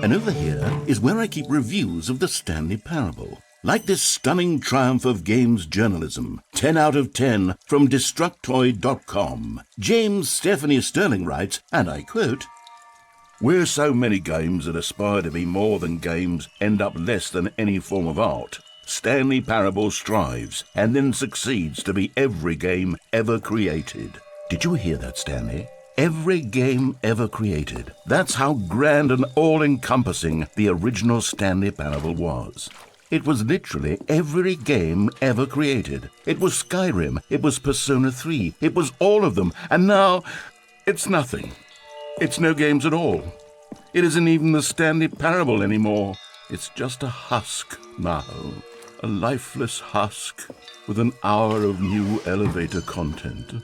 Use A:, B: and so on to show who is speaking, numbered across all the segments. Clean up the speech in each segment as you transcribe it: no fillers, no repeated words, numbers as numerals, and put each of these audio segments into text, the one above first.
A: And over here is where I keep reviews of the Stanley Parable. Like this stunning triumph of games journalism, 10 out of 10 from Destructoid.com. James Stephanie Sterling writes, and I quote, "Where so many games that aspire to be more than games end up less than any form of art, Stanley Parable strives and then succeeds to be every game ever created." Did you hear that, Stanley? Every game ever created. That's how grand and all-encompassing the original Stanley Parable was. It was literally every game ever created. It was Skyrim, it was Persona 3, it was all of them, and now it's nothing. It's no games at all. It isn't even the Stanley Parable anymore. It's just a husk now. A lifeless husk with an hour of new elevator content.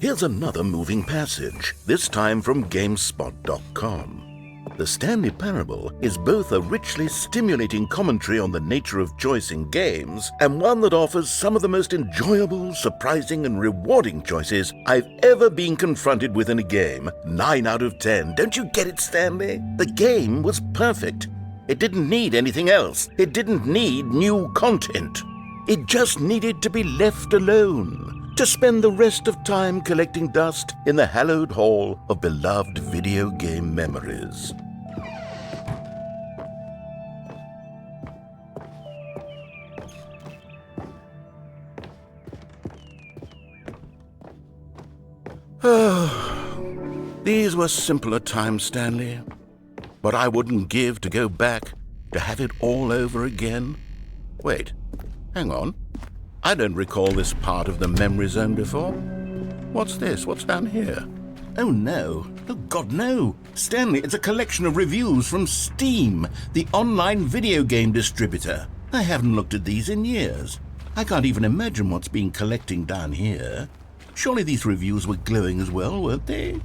A: Here's another moving passage, this time from GameSpot.com. The Stanley Parable is both a richly stimulating commentary on the nature of choice in games and one that offers some of the most enjoyable, surprising, and rewarding choices I've ever been confronted with in a game. 9 out of 10. Don't you get it, Stanley? The game was perfect. It didn't need anything else. It didn't need new content. It just needed to be left alone, to spend the rest of time collecting dust in the hallowed hall of beloved video game memories. These were simpler times, Stanley. What I wouldn't give to go back, to have it all over again. Wait, hang on. I don't recall this part of the memory zone before. What's this? What's down here? Oh no. Oh God, no. Stanley, it's a collection of reviews from Steam, the online video game distributor. I haven't looked at these in years. I can't even imagine what's been collecting down here. Surely these reviews were glowing as well, weren't they?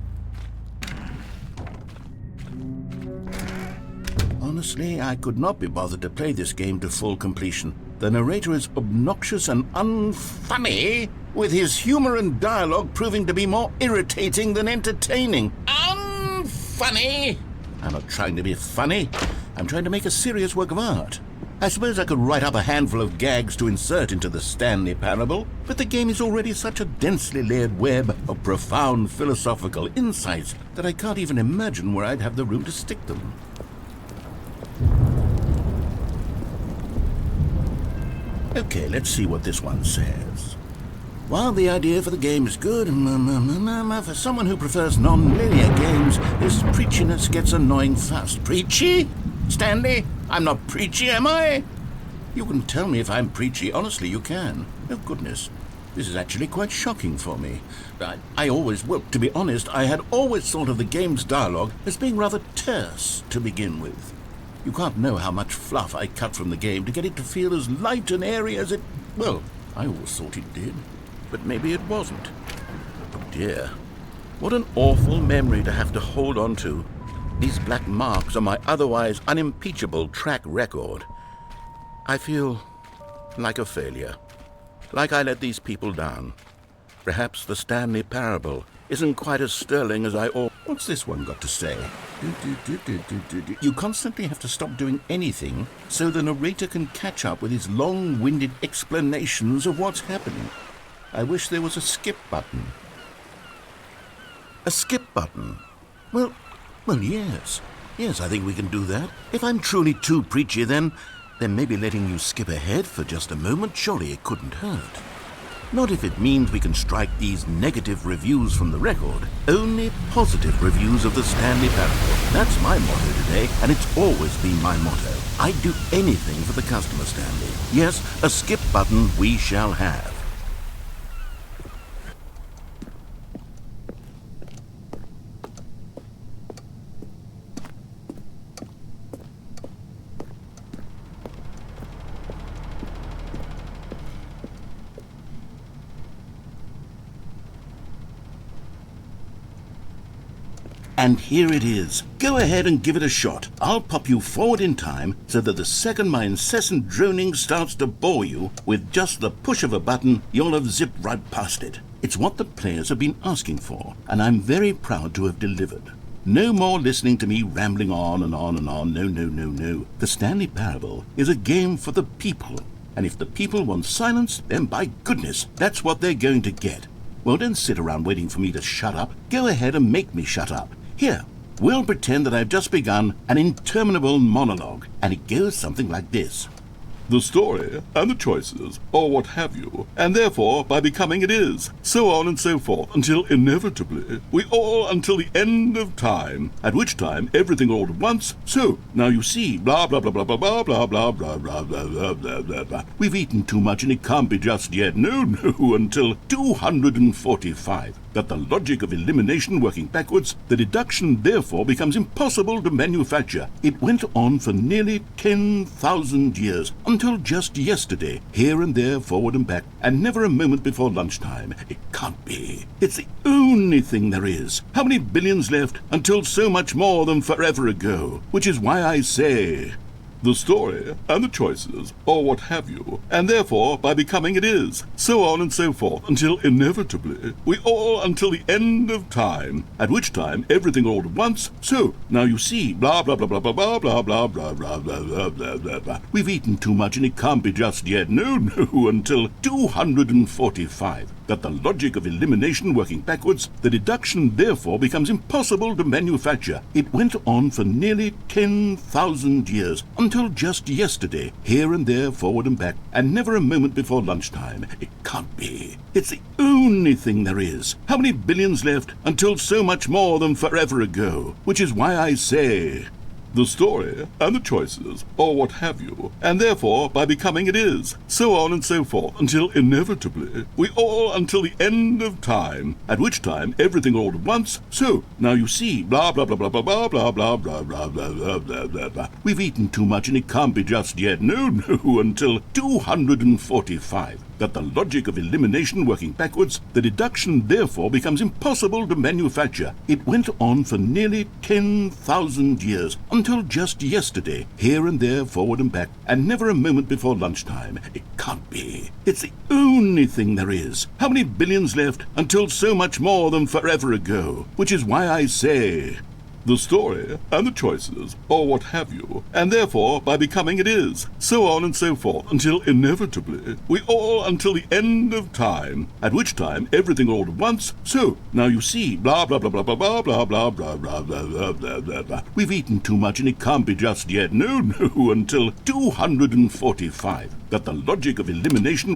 A: Honestly, I could not be bothered to play this game to full completion. The narrator is obnoxious and unfunny, with his humor and dialogue proving to be more irritating than entertaining. Unfunny? I'm not trying to be funny. I'm trying to make a serious work of art. I suppose I could write up a handful of gags to insert into the Stanley Parable, but the game is already such a densely layered web of profound philosophical insights that I can't even imagine where I'd have the room to stick them. Okay, let's see what this one says. While the idea for the game is good, for someone who prefers non-linear games, this preachiness gets annoying fast. Preachy? Stanley, I'm not preachy, am I? You can tell me if I'm preachy. Honestly, you can. Oh, goodness. This is actually quite shocking for me. To be honest, I had always thought of the game's dialogue as being rather terse to begin with. You can't know how much fluff I cut from the game to get it to feel as light and airy as it... Well, I always thought it did. But maybe it wasn't. Oh dear. What an awful memory to have to hold on to. These black marks on my otherwise unimpeachable track record. I feel like a failure. Like I let these people down. Perhaps the Stanley Parable isn't quite as sterling as I ought. What's this one got to say? You constantly have to stop doing anything so the narrator can catch up with his long-winded explanations of what's happening. I wish there was a skip button. A skip button? Well, yes. Yes, I think we can do that. If I'm truly too preachy, then maybe letting you skip ahead for just a moment, surely it couldn't hurt. Not if it means we can strike these negative reviews from the record. Only positive reviews of the Stanley Parable. That's my motto today, and it's always been my motto. I'd do anything for the customer, Stanley. Yes, a skip button we shall have. And here it is. Go ahead and give it a shot. I'll pop you forward in time so that the second my incessant droning starts to bore you, with just the push of a button, you'll have zipped right past it. It's what the players have been asking for, and I'm very proud to have delivered. No more listening to me rambling on and on and on. No, no, no, no. The Stanley Parable is a game for the people. And if the people want silence, then by goodness, that's what they're going to get. Well, don't sit around waiting for me to shut up. Go ahead and make me shut up. Here, we'll pretend that I've just begun an interminable monologue, and it goes something like this. The story, and the choices, or what have you, and therefore by becoming it is, so on and so forth, until inevitably, we all until the end of time, at which time everything all at once, so, now you see, blah blah blah blah blah blah blah blah blah blah blah blah blah blah blah. We've eaten too much and it can't be just yet, no, until 245. That the logic of elimination working backwards, the deduction therefore becomes impossible to manufacture. It went on for nearly 10,000 years, until just yesterday, here and there, forward and back, and never a moment before lunchtime. It can't be. It's the only thing there is. How many billions left until so much more than forever ago? Which is why I say... The story, and the choices, or what have you, and therefore by becoming it is, so on and so forth, until inevitably, we all until the end of time, at which time everything all at once, so, now you see, blah blah blah blah blah blah blah blah blah blah blah blah blah blah. We've eaten too much and it can't be just yet, no, until 245. That the logic of elimination working backwards, the deduction therefore becomes impossible to manufacture. It went on for nearly 10,000 years, until just yesterday, here and there, forward and back, and never a moment before lunchtime. It can't be. It's the only thing there is. How many billions left until so much more than forever ago? Which is why I say... The story, and the choices, or what have you, and therefore by becoming it is, so on and so forth, until inevitably, we all until the end of time, at which time everything all at once, so, now you see, blah blah blah blah blah blah blah blah blah blah blah blah blah blah. We've eaten too much and it can't be just yet, no, until 245. That the logic of elimination working backwards, the deduction therefore becomes impossible to manufacture. It went on for nearly 10,000 years, until just yesterday, here and there, forward and back, and never a moment before lunchtime. It can't be. It's the only thing there is. How many billions left until so much more than forever ago? Which is why I say... The story, and the choices, or what have you, and therefore by becoming it is, so on and so forth, until inevitably, we all until the end of time, at which time everything all at once, so, now you see, blah blah blah blah blah blah blah blah blah blah blah blah blah blah. We've eaten too much and it can't be just yet, no, until 245. That the logic of elimination...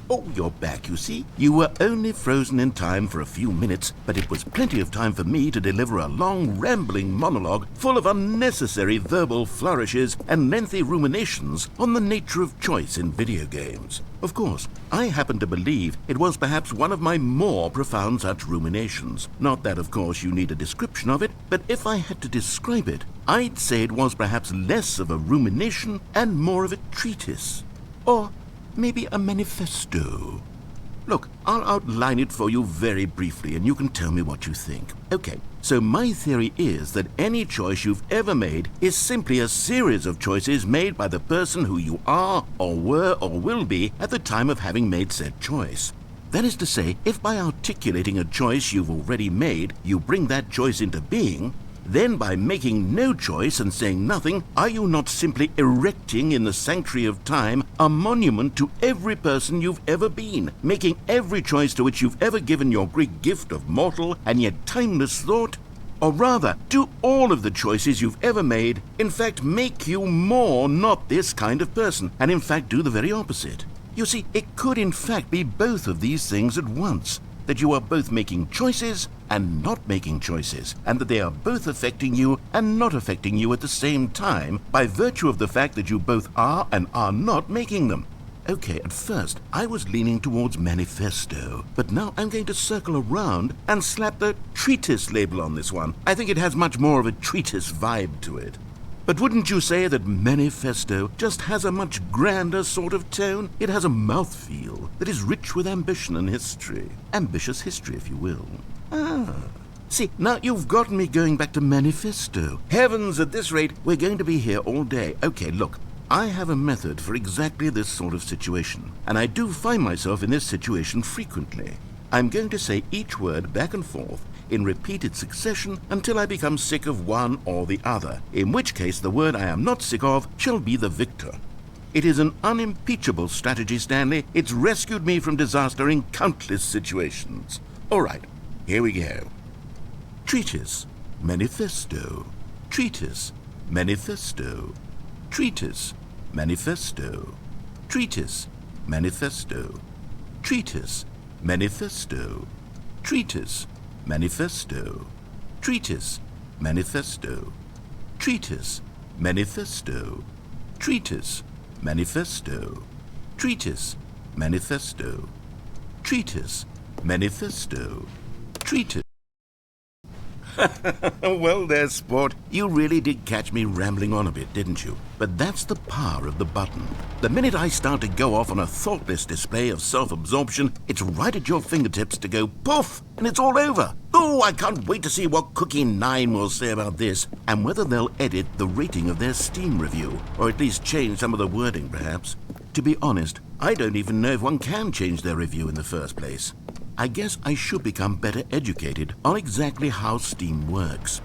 A: Oh, you're back, you see. You were only frozen in time for a few minutes, but it was plenty of time for me to deliver a long, rambling monologue full of unnecessary verbal flourishes and lengthy ruminations on the nature of choice in video games. Of course, I happen to believe it was perhaps one of my more profound such ruminations. Not that, of course, you need a description of it, but if I had to describe it, I'd say it was perhaps less of a rumination and more of a treatise. Or maybe a manifesto. Look, I'll outline it for you very briefly, and you can tell me what you think. Okay, so my theory is that any choice you've ever made is simply a series of choices made by the person who you are, or were, or will be at the time of having made said choice. That is to say, if by articulating a choice you've already made, you bring that choice into being, then by making no choice and saying nothing, are you not simply erecting in the sanctuary of time a monument to every person you've ever been, making every choice to which you've ever given your great gift of mortal and yet timeless thought? Or rather, do all of the choices you've ever made, in fact, make you more not this kind of person, and in fact do the very opposite? You see, it could in fact be both of these things at once. That you are both making choices and not making choices, and that they are both affecting you and not affecting you at the same time by virtue of the fact that you both are and are not making them. Okay, at first I was leaning towards manifesto, but now I'm going to circle around and slap the treatise label on this one. I think it has much more of a treatise vibe to it. But wouldn't you say that manifesto just has a much grander sort of tone? It has a mouthfeel that is rich with ambition and history. Ambitious history, if you will. See, now you've gotten me going back to manifesto. Heavens, at this rate, we're going to be here all day. Okay, look, I have a method for exactly this sort of situation, and I do find myself in this situation frequently. I'm going to say each word back and forth in repeated succession until I become sick of one or the other, in which case the word I am not sick of shall be the victor. It is an unimpeachable strategy, Stanley. It's rescued me from disaster in countless situations. All right, here we go. Treatise, manifesto. Treatise, manifesto. Treatise, manifesto. Treatise, manifesto. Treatise, manifesto. Treatise, manifesto. Treatise, manifesto. Treatise, manifesto. Treatise, manifesto. Treatise, manifesto. Treatise, manifesto. Treatise. Well there, sport. You really did catch me rambling on a bit, didn't you? But that's the power of the button. The minute I start to go off on a thoughtless display of self-absorption, it's right at your fingertips to go poof, and it's all over. Oh, I can't wait to see what Cookie 9 will say about this, and whether they'll edit the rating of their Steam review, or at least change some of the wording, perhaps. To be honest, I don't even know if one can change their review in the first place. I guess I should become better educated on exactly how Steam works.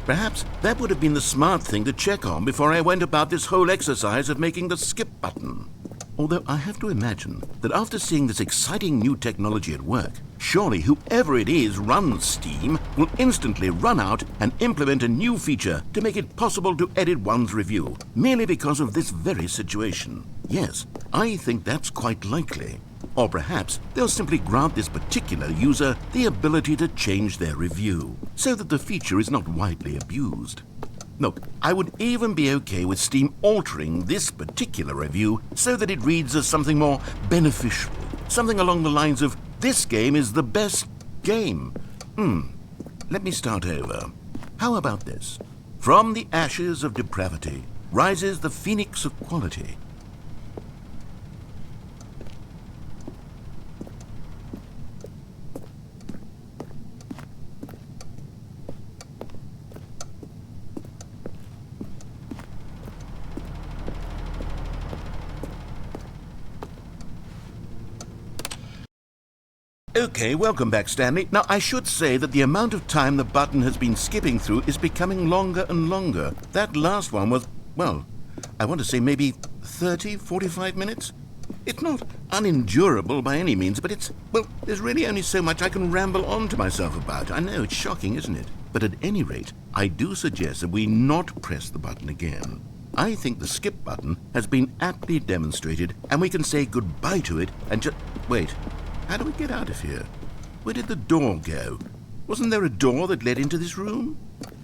A: Perhaps that would have been the smart thing to check on before I went about this whole exercise of making the skip button. Although I have to imagine that after seeing this exciting new technology at work, surely whoever it is runs Steam will instantly run out and implement a new feature to make it possible to edit one's review, merely because of this very situation. Yes, I think that's quite likely. Or perhaps they'll simply grant this particular user the ability to change their review, so that the feature is not widely abused. Look, I would even be okay with Steam altering this particular review so that it reads as something more beneficial, something along the lines of, "This game is the best game." Let me start over. How about this? "From the ashes of depravity rises the phoenix of quality." Okay, welcome back, Stanley. Now, I should say that the amount of time the button has been skipping through is becoming longer and longer. That last one was, well, I want to say maybe 30, 45 minutes? It's not unendurable by any means, but there's really only so much I can ramble on to myself about. I know, it's shocking, isn't it? But at any rate, I do suggest that we not press the button again. I think the skip button has been aptly demonstrated, and we can say goodbye to it and just... Wait. How do we get out of here? Where did the door go? Wasn't there a door that led into this room?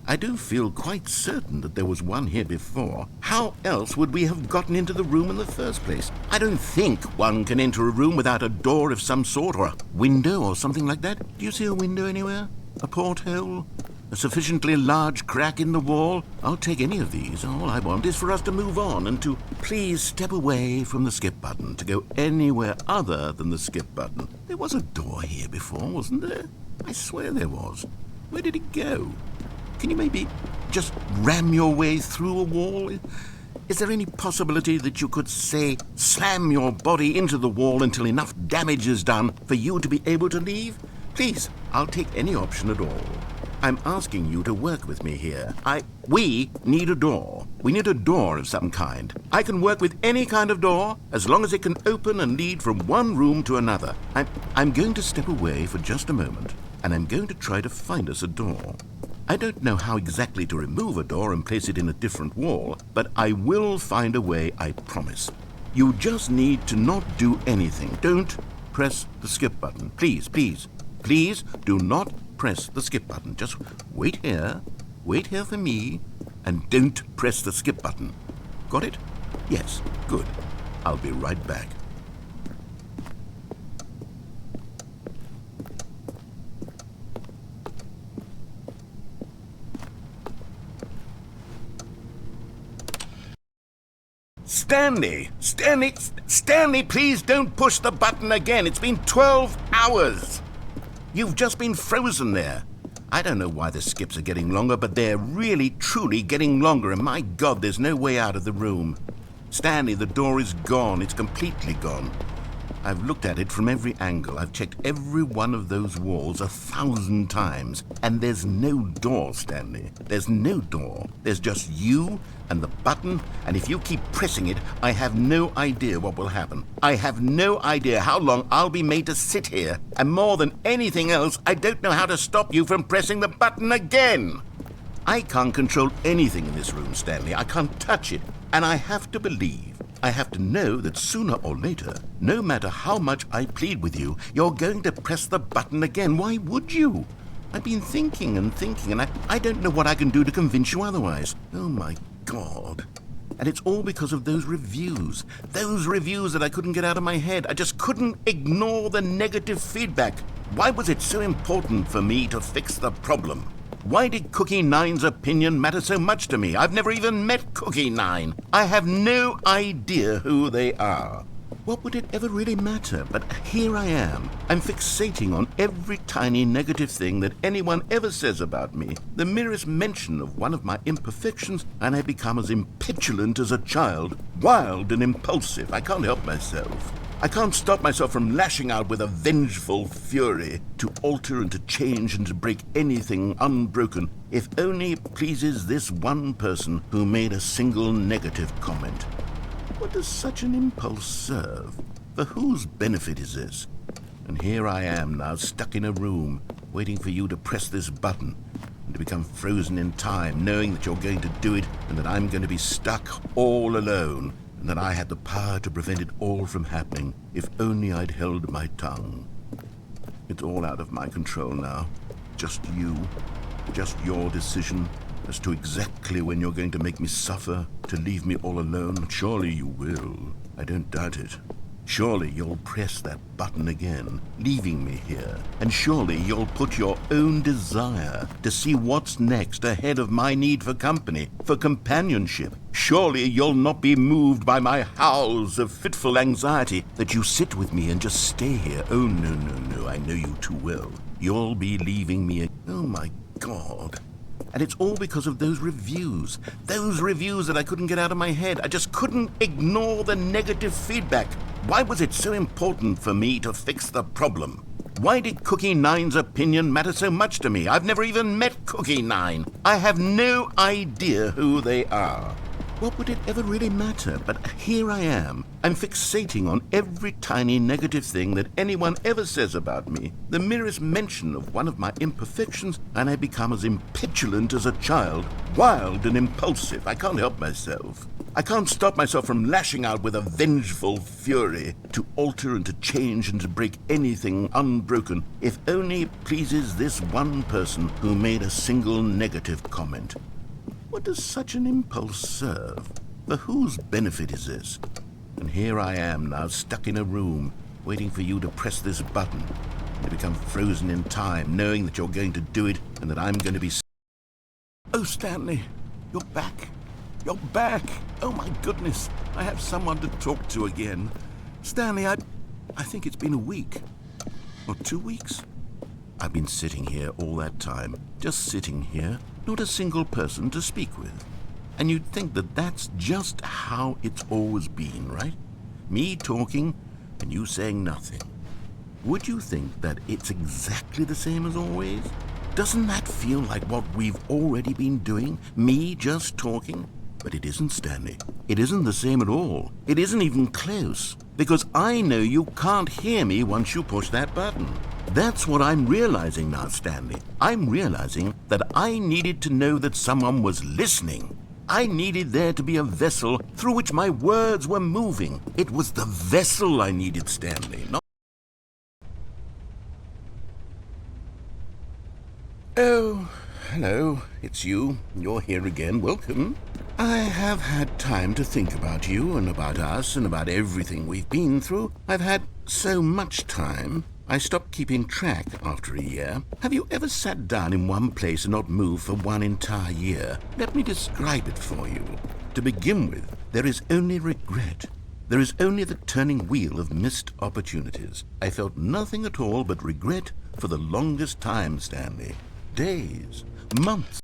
A: I do feel quite certain that there was one here before. How else would we have gotten into the room in the first place? I don't think one can enter a room without a door of some sort, or a window or something like that. Do you see a window anywhere? A porthole? A sufficiently large crack in the wall? I'll take any of these. All I want is for us to move on and to please step away from the skip button, to go anywhere other than the skip button. There was a door here before, wasn't there? I swear there was. Where did it go? Can you maybe just ram your way through a wall? Is there any possibility that you could, say, slam your body into the wall until enough damage is done for you to be able to leave? Please, I'll take any option at all. I'm asking you to work with me here. We need a door. We need a door of some kind. I can work with any kind of door as long as it can open and lead from one room to another. I'm going to step away for just a moment, and I'm going to try to find us a door. I don't know how exactly to remove a door and place it in a different wall, but I will find a way, I promise. You just need to not do anything. Don't press the skip button. Please, please, please do not press the skip button. Just wait here for me, and don't press the skip button. Got it? Yes, good. I'll be right back. Stanley! Stanley, please don't push the button again. It's been 12 hours. You've just been frozen there. I don't know why the skips are getting longer, but they're really, truly getting longer, and my God, there's no way out of the room. Stanley, the door is gone. It's completely gone. I've looked at it from every angle. I've checked every one of those walls 1,000 times, and there's no door, Stanley. There's no door. There's just you and the button, and if you keep pressing it, I have no idea what will happen. I have no idea how long I'll be made to sit here, and more than anything else, I don't know how to stop you from pressing the button again. I can't control anything in this room, Stanley. I can't touch it, and I have to believe, I have to know that sooner or later, no matter how much I plead with you, you're going to press the button again. Why would you? I've been thinking, and I don't know what I can do to convince you otherwise. Oh, my God. And it's all because of those reviews. Those reviews that I couldn't get out of my head. I just couldn't ignore the negative feedback. Why was it so important for me to fix the problem? Why did Cookie Nine's opinion matter so much to me? I've never even met Cookie Nine. I have no idea who they are. What would it ever really matter? But here I am. I'm fixating on every tiny negative thing that anyone ever says about me. The merest mention of one of my imperfections, and I become as impetulant as a child, wild and impulsive. I can't help myself. I can't stop myself from lashing out with a vengeful fury to alter and to change and to break anything unbroken, if only it pleases this one person who made a single negative comment. What does such an impulse serve? For whose benefit is this? And here I am now, stuck in a room, waiting for you to press this button and to become frozen in time, knowing that you're going to do it and that I'm going to be stuck all alone, and that I had the power to prevent it all from happening if only I'd held my tongue. It's all out of my control now. Just you. Just your decision as to exactly when you're going to make me suffer, to leave me all alone. Surely you will. I don't doubt it. Surely you'll press that button again, leaving me here. And surely you'll put your own desire to see what's next ahead of my need for company, for companionship. Surely you'll not be moved by my howls of fitful anxiety, that you sit with me and just stay here. Oh, no, I know you too well. You'll be leaving me. Oh, my God. And it's all because of those reviews that I couldn't get out of my head. I just couldn't ignore the negative feedback. Why was it so important for me to fix the problem? Why did Cookie Nine's opinion matter so much to me? I've never even met Cookie Nine. I have no idea who they are. What would it ever really matter? But here I am. I'm fixating on every tiny negative thing that anyone ever says about me. The merest mention of one of my imperfections, and I become as impetulant as a child, wild and impulsive. I can't help myself. I can't stop myself from lashing out with a vengeful fury to alter and to change and to break anything unbroken, if only it pleases this one person who made a single negative comment. What does such an impulse serve? For whose benefit is this? And here I am now, stuck in a room, waiting for you to press this button and to become frozen in time, knowing that you're going to do it and that I'm going to be... Oh, Stanley, you're back. You're back. Oh, my goodness. I have someone to talk to again. Stanley, I think it's been a week. Or 2 weeks. I've been sitting here all that time, just sitting here, not a single person to speak with. And you'd think that that's just how it's always been, right? Me talking and you saying nothing. Would you think that it's exactly the same as always? Doesn't that feel like what we've already been doing? Me just talking? But it isn't, Stanley. It isn't the same at all. It isn't even close. Because I know you can't hear me once you push that button. That's what I'm realizing now, Stanley. I'm realizing that I needed to know that someone was listening. I needed there to be a vessel through which my words were moving. It was the vessel I needed, Stanley, not... Oh, hello. It's you. You're here again. Welcome. I have had time to think about you and about us and about everything we've been through. I've had so much time. I stopped keeping track after a year. Have you ever sat down in one place and not moved for one entire year? Let me describe it for you. to begin with, there is only regret. There is only the turning wheel of missed opportunities. I felt nothing at all but regret for the longest time, Stanley. Days, months.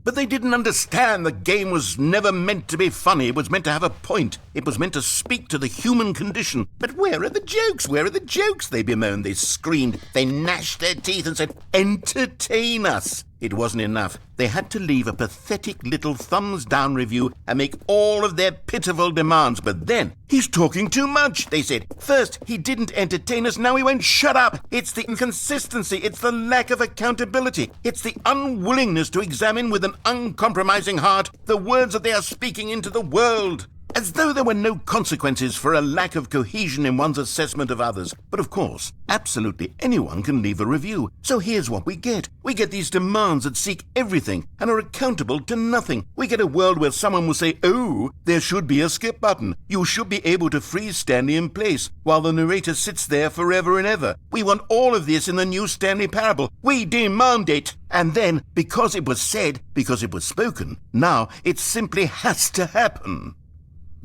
A: But they didn't understand the game was never meant to be funny. It was meant to have a point. It was meant to speak to the human condition. But where are the jokes? Where are the jokes? They bemoaned, they screamed, they gnashed their teeth and said, entertain us. It wasn't enough. They had to leave a pathetic little thumbs-down review and make all of their pitiful demands. But then, he's talking too much, they said. First, he didn't entertain us, now he won't shut up. It's the inconsistency, it's the lack of accountability. It's the unwillingness to examine with an uncompromising heart the words that they are speaking into the world. As though there were no consequences for a lack of cohesion in one's assessment of others. But of course, absolutely anyone can leave a review. So here's what we get. We get these demands that seek everything and are accountable to nothing. We get a world where someone will say, oh, there should be a skip button. You should be able to freeze Stanley in place while the narrator sits there forever and ever. We want all of this in the new Stanley parable. We demand it. And then, because it was said, because it was spoken, now it simply has to happen.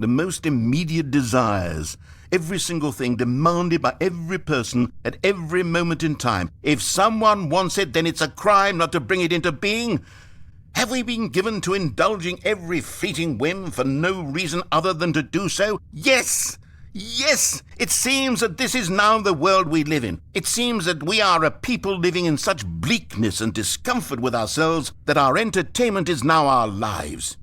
A: The most immediate desires, every single thing demanded by every person at every moment in time. If someone wants it, then it's a crime not to bring it into being. Have we been given to indulging every fleeting whim for no reason other than to do so? Yes! Yes! It seems that this is now the world we live in. It seems that we are a people living in such bleakness and discomfort with ourselves that our entertainment is now our lives.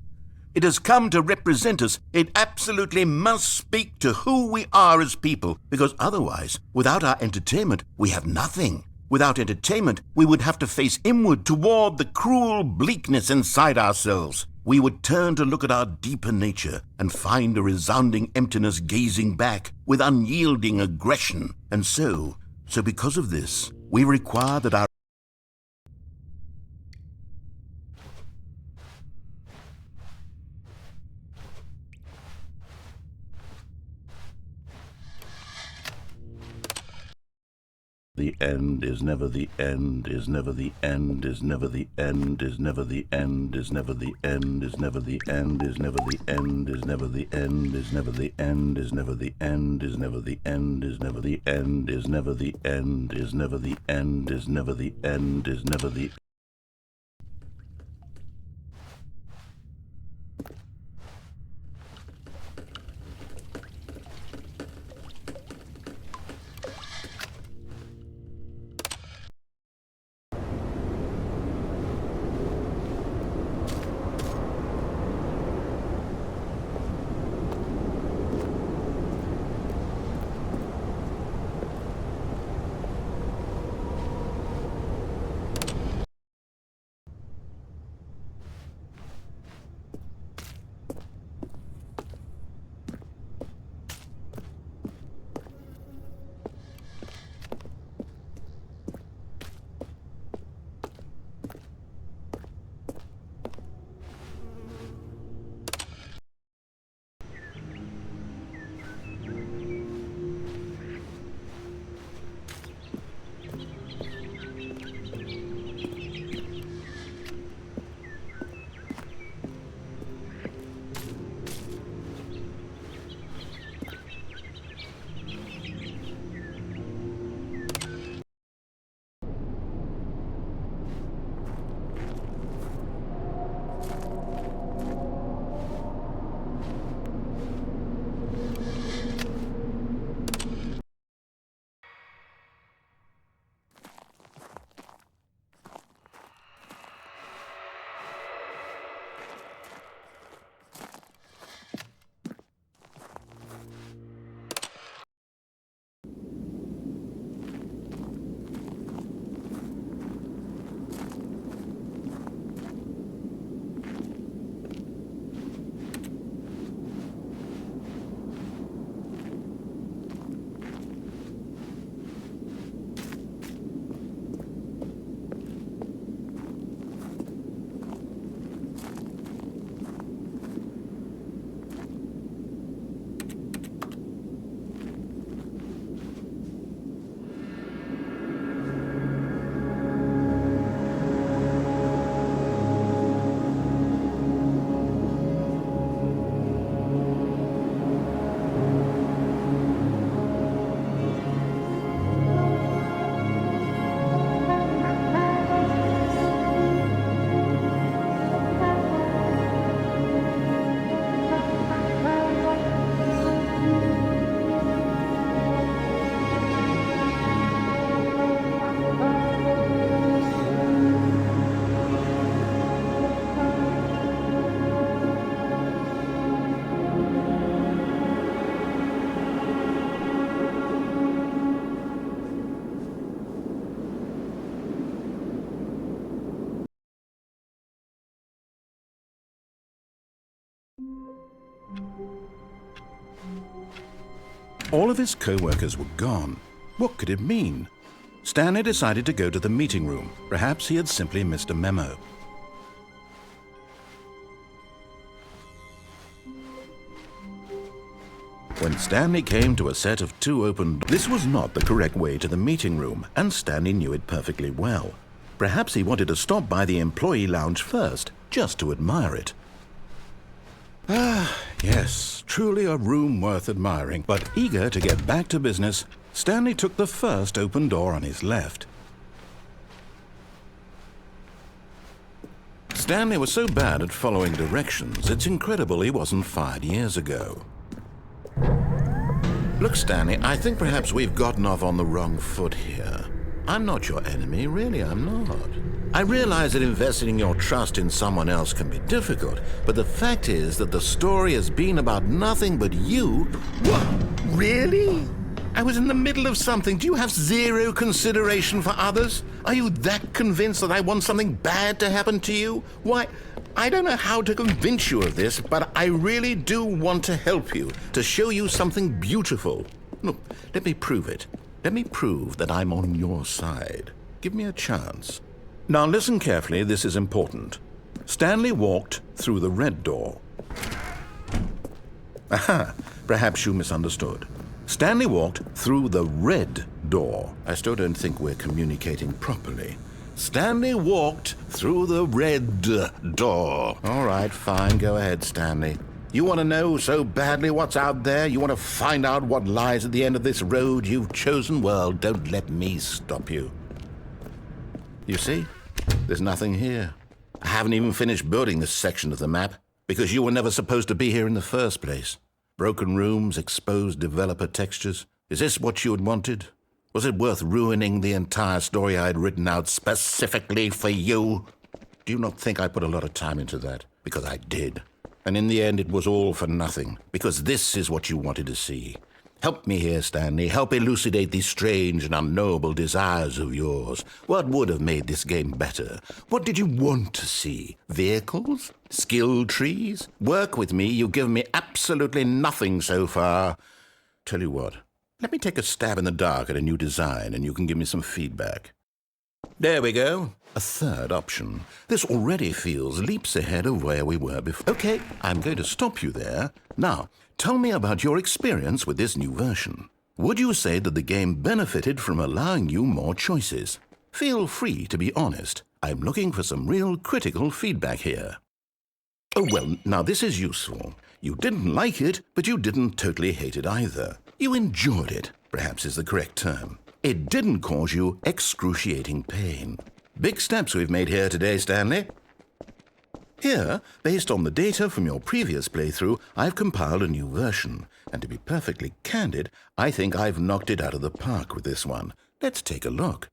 A: It has come to represent us. It absolutely must speak to who we are as people, because otherwise, without our entertainment, we have nothing. Without entertainment, we would have to face inward toward the cruel bleakness inside ourselves. We would turn to look at our deeper nature and find a resounding emptiness gazing back with unyielding aggression. And so because of this, we require that our The end is never the end, is never the end, is never the end, is never the end, is never the end, is never the end, is never the end, is never the end, is never the end, is never the end, is never the end, is never the end, is never the end, is never the end, is never the end, is never the All of his co-workers were gone. What could it mean? Stanley decided to go to the meeting room. Perhaps he had simply missed a memo. When Stanley came to a set of two open doors, this was not the correct way to the meeting room, and Stanley knew it perfectly well. Perhaps he wanted to stop by the employee lounge first, just to admire it. Ah, yes, truly a room worth admiring. But eager to get back to business, Stanley took the first open door on his left. Stanley was so bad at following directions, it's incredible he wasn't fired years ago. Look, Stanley, I think perhaps we've gotten off on the wrong foot here. I'm not your enemy, really, I'm not. I realize that investing your trust in someone else can be difficult, but the fact is that the story has been about nothing but you. What? Really? I was in the middle of something. Do you have zero consideration for others? Are you that convinced that I want something bad to happen to you? Why, I don't know how to convince you of this, but I really do want to help you, to show you something beautiful. Look, let me prove it. Let me prove that I'm on your side. Give me a chance. Now listen carefully, this is important. Stanley walked through the red door. Aha, perhaps you misunderstood. Stanley walked through the red door. I still don't think we're communicating properly. Stanley walked through the red door. All right, fine, go ahead, Stanley. You want to know so badly what's out there? You want to find out what lies at the end of this road you've chosen? Well, don't let me stop you. You see, there's nothing here. I haven't even finished building this section of the map, because you were never supposed to be here in the first place. Broken rooms, exposed developer textures. Is this what you had wanted? Was it worth ruining the entire story I had written out specifically for you? Do you not think I put a lot of time into that? Because I did. And in the end, it was all for nothing, because this is what you wanted to see. Help me here, Stanley. Help elucidate these strange and unknowable desires of yours. What would have made this game better? What did you want to see? Vehicles? Skill trees? Work with me. You've given me absolutely nothing so far. Tell you what, let me take a stab in the dark at a new design, and you can give me some feedback. There we go. A third option. This already feels leaps ahead of where we were before. Okay, I'm going to stop you there. Now, tell me about your experience with this new version. Would you say that the game benefited from allowing you more choices? Feel free to be honest. I'm looking for some real critical feedback here. Oh, well, now this is useful. You didn't like it, but you didn't totally hate it either. You enjoyed it, perhaps is the correct term. It didn't cause you excruciating pain. Big steps we've made here today, Stanley. Here, based on the data from your previous playthrough, I've compiled a new version. And to be perfectly candid, I think I've knocked it out of the park with this one. Let's take a look.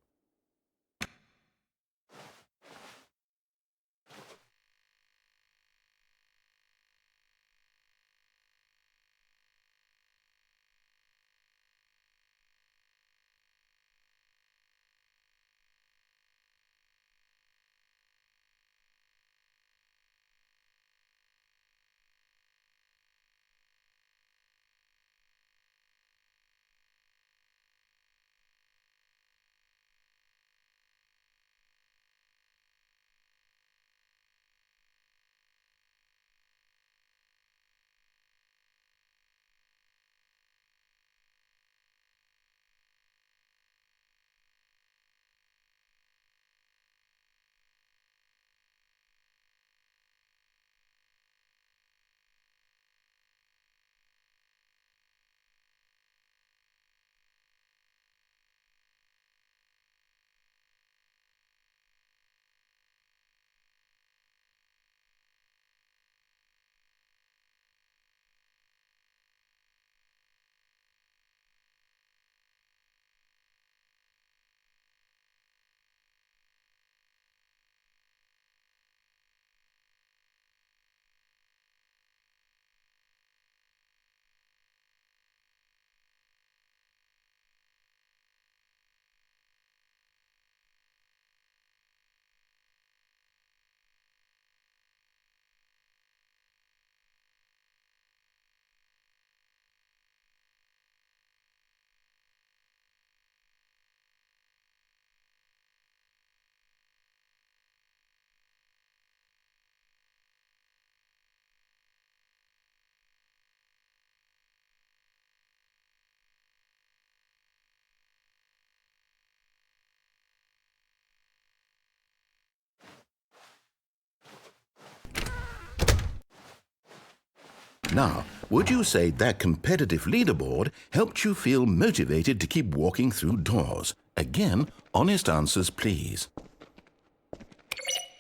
A: Now, would you say that competitive leaderboard helped you feel motivated to keep walking through doors? Again, honest answers, please.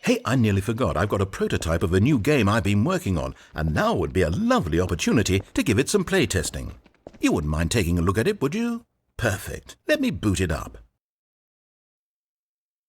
A: Hey, I nearly forgot. I've got a prototype of a new game I've been working on, and now would be a lovely opportunity to give it some playtesting. You wouldn't mind taking a look at it, would you? Perfect. Let me boot it up.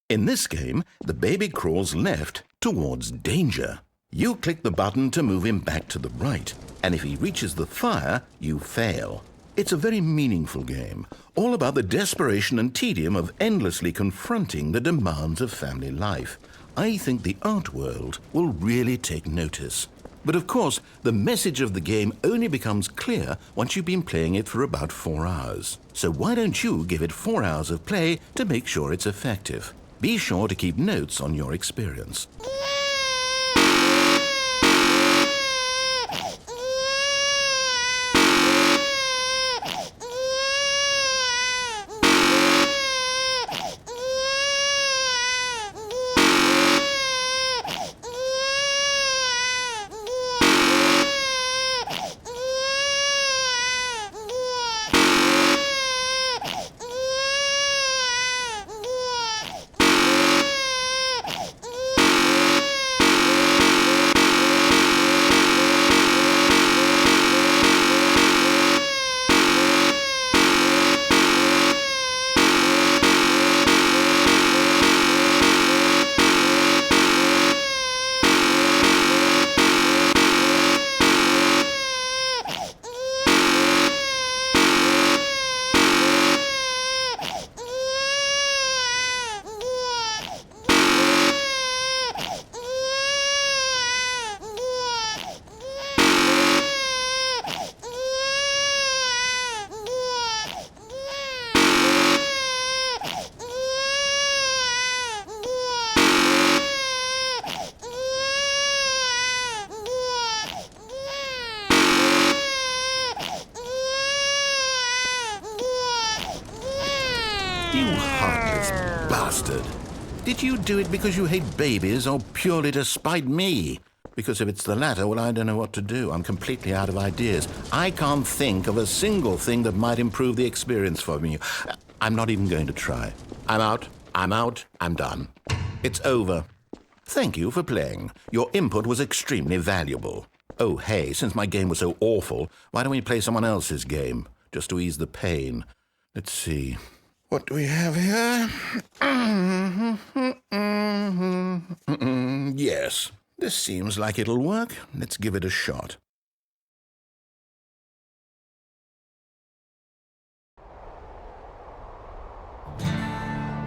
A: In this game, the baby crawls left towards danger. You click the button to move him back to the right, and if he reaches the fire, you fail. It's a very meaningful game, all about the desperation and tedium of endlessly confronting the demands of family life. I think the art world will really take notice. But of course, the message of the game only becomes clear once you've been playing it for about 4 hours. So why don't you give it 4 hours of play to make sure it's effective? Be sure to keep notes on your experience. You heartless bastard. Did you do it because you hate babies or purely to spite me? Because if it's the latter, well, I don't know what to do. I'm completely out of ideas. I can't think of a single thing that might improve the experience for me. I'm not even going to try. I'm out, I'm done. It's over. Thank you for playing. Your input was extremely valuable. Oh, hey, since my game was so awful, why don't we play someone else's game, just to ease the pain? Let's see. What do we have here? Yes, this seems like it'll work. Let's give it a shot.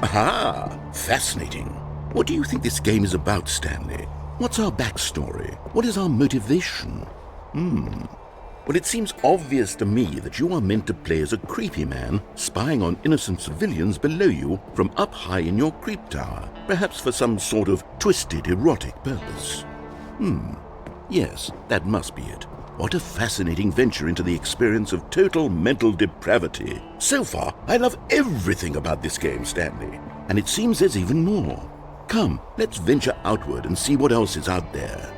A: Aha! Fascinating. What do you think this game is about, Stanley? What's our backstory? What is our motivation? Well, it seems obvious to me that you are meant to play as a creepy man spying on innocent civilians below you from up high in your creep tower, perhaps for some sort of twisted erotic purpose. Yes, that must be it. What a fascinating venture into the experience of total mental depravity. So far, I love everything about this game, Stanley, and it seems there's even more. Come, let's venture outward and see what else is out there.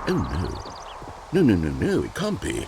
A: Oh, no. No, it can't be.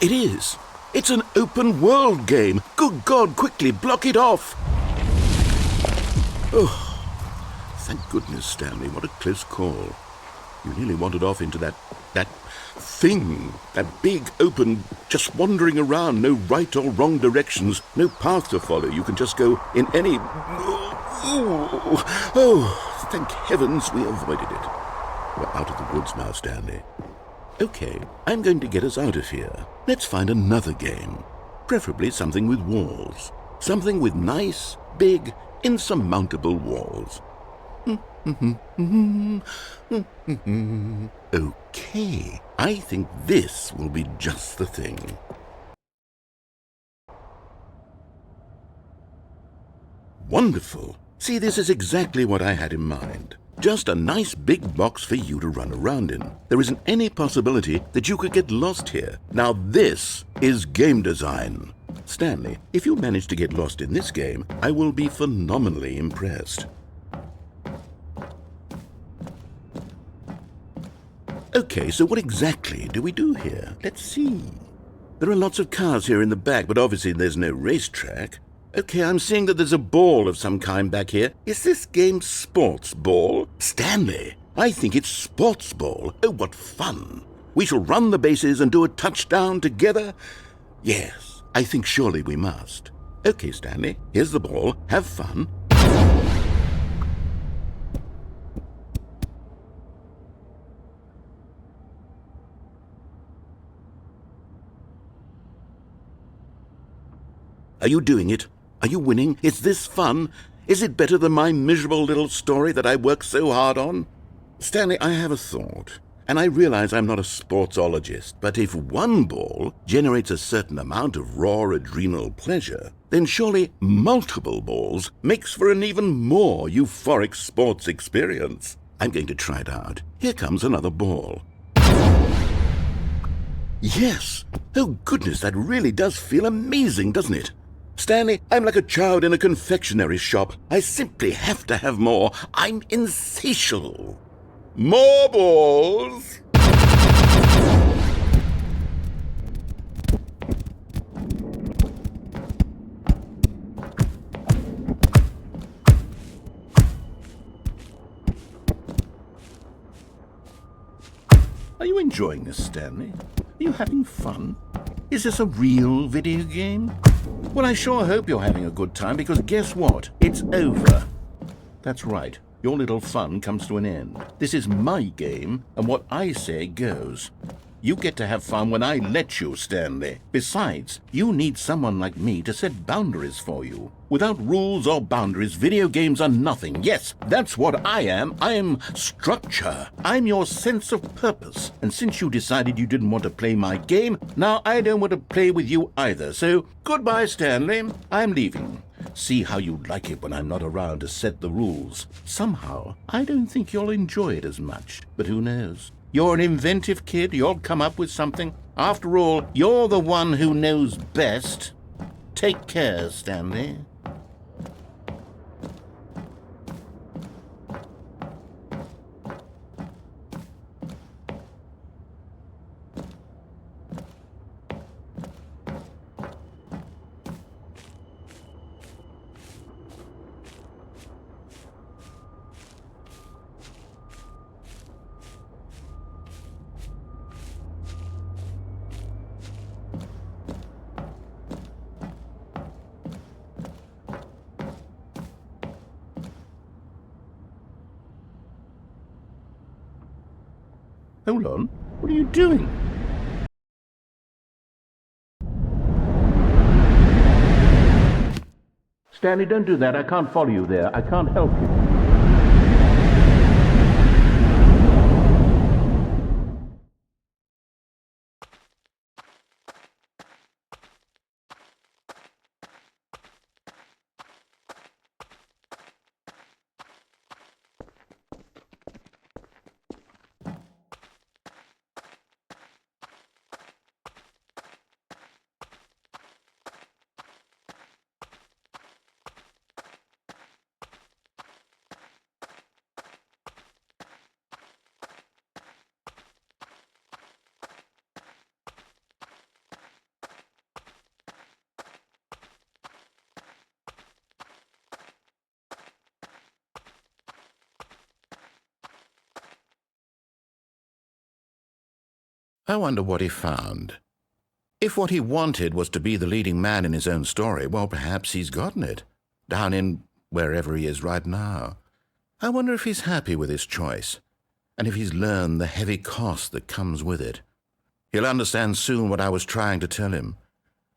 A: It is. It's an open-world game. Good God, quickly, block it off. Oh, thank goodness, Stanley. What a close call. You nearly wandered off into that thing. That big, open, just wandering around. No right or wrong directions. No path to follow. You can just go in any... Oh, thank heavens we avoided it. We're out of the woods now, Stanley. Okay, I'm going to get us out of here. Let's find another game. Preferably something with walls. Something with nice, big, insurmountable walls. Okay, I think this will be just the thing. Wonderful. See, this is exactly what I had in mind. Just a nice big box for you to run around in. There isn't any possibility that you could get lost here. Now this is game design. Stanley, if you manage to get lost in this game, I will be phenomenally impressed. Okay, so what exactly do we do here? Let's see. There are lots of cars here in the back, but obviously there's no racetrack. Okay, I'm seeing that there's a ball of some kind back here. Is this game sports ball? Stanley, I think it's sports ball. Oh, what fun. We shall run the bases and do a touchdown together. Yes, I think surely we must. Okay, Stanley, here's the ball. Have fun. Are you doing it? Are you winning? Is this fun? Is it better than my miserable little story that I worked so hard on? Stanley, I have a thought, and I realize I'm not a sportsologist, but if one ball generates a certain amount of raw adrenal pleasure, then surely multiple balls makes for an even more euphoric sports experience. I'm going to try it out. Here comes another ball. Yes! Oh goodness, that really does feel amazing, doesn't it? Stanley, I'm like a child in a confectionery shop. I simply have to have more. I'm insatiable. More balls! Are you enjoying this, Stanley? Are you having fun? Is this a real video game? Well, I sure hope you're having a good time, because guess what? It's over. That's right. Your little fun comes to an end. This is my game, and what I say goes. You get to have fun when I let you, Stanley. Besides, you need someone like me to set boundaries for you. Without rules or boundaries, video games are nothing. Yes, that's what I am. I'm structure. I'm your sense of purpose. And since you decided you didn't want to play my game, now I don't want to play with you either. So, goodbye, Stanley. I'm leaving. See how you like it when I'm not around to set the rules. Somehow, I don't think you'll enjoy it as much. But who knows? You're an inventive kid. You'll come up with something. After all, you're the one who knows best. Take care, Stanley. Hold on. What are you doing? Stanley, don't do that. I can't follow you there. I can't help you. I wonder what he found. If what he wanted was to be the leading man in his own story, well, perhaps he's gotten it, down in wherever he is right now. I wonder if he's happy with his choice, and if he's learned the heavy cost that comes with it. He'll understand soon what I was trying to tell him.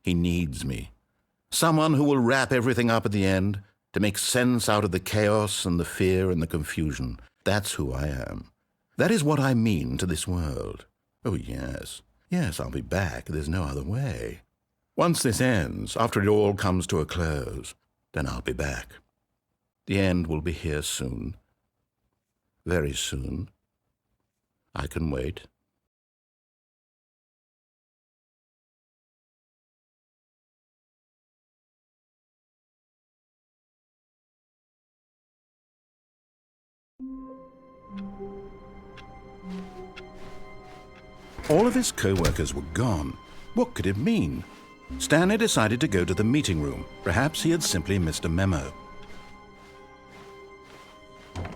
A: He needs me. Someone who will wrap everything up at the end, to make sense out of the chaos and the fear and the confusion. That's who I am. That is what I mean to this world. Oh, yes. Yes, I'll be back. There's no other way. Once this ends, after it all comes to a close, then I'll be back. The end will be here soon. Very soon. I can wait. All of his co-workers were gone. What could it mean? Stanley decided to go to the meeting room. Perhaps he had simply missed a memo.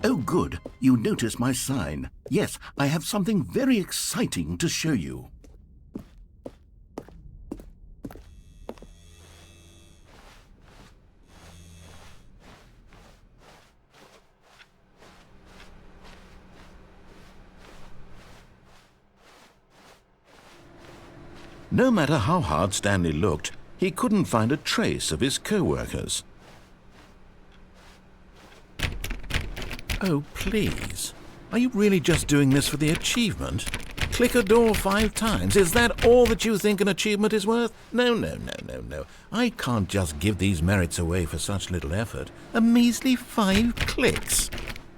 A: Oh, good. You noticed my sign. Yes, I have something very exciting to show you. No matter how hard Stanley looked, he couldn't find a trace of his co-workers. Oh, please. Are you really just doing this for the achievement? Click a door 5 times. Is that all that you think an achievement is worth? No. I can't just give these merits away for such little effort. A measly 5 clicks.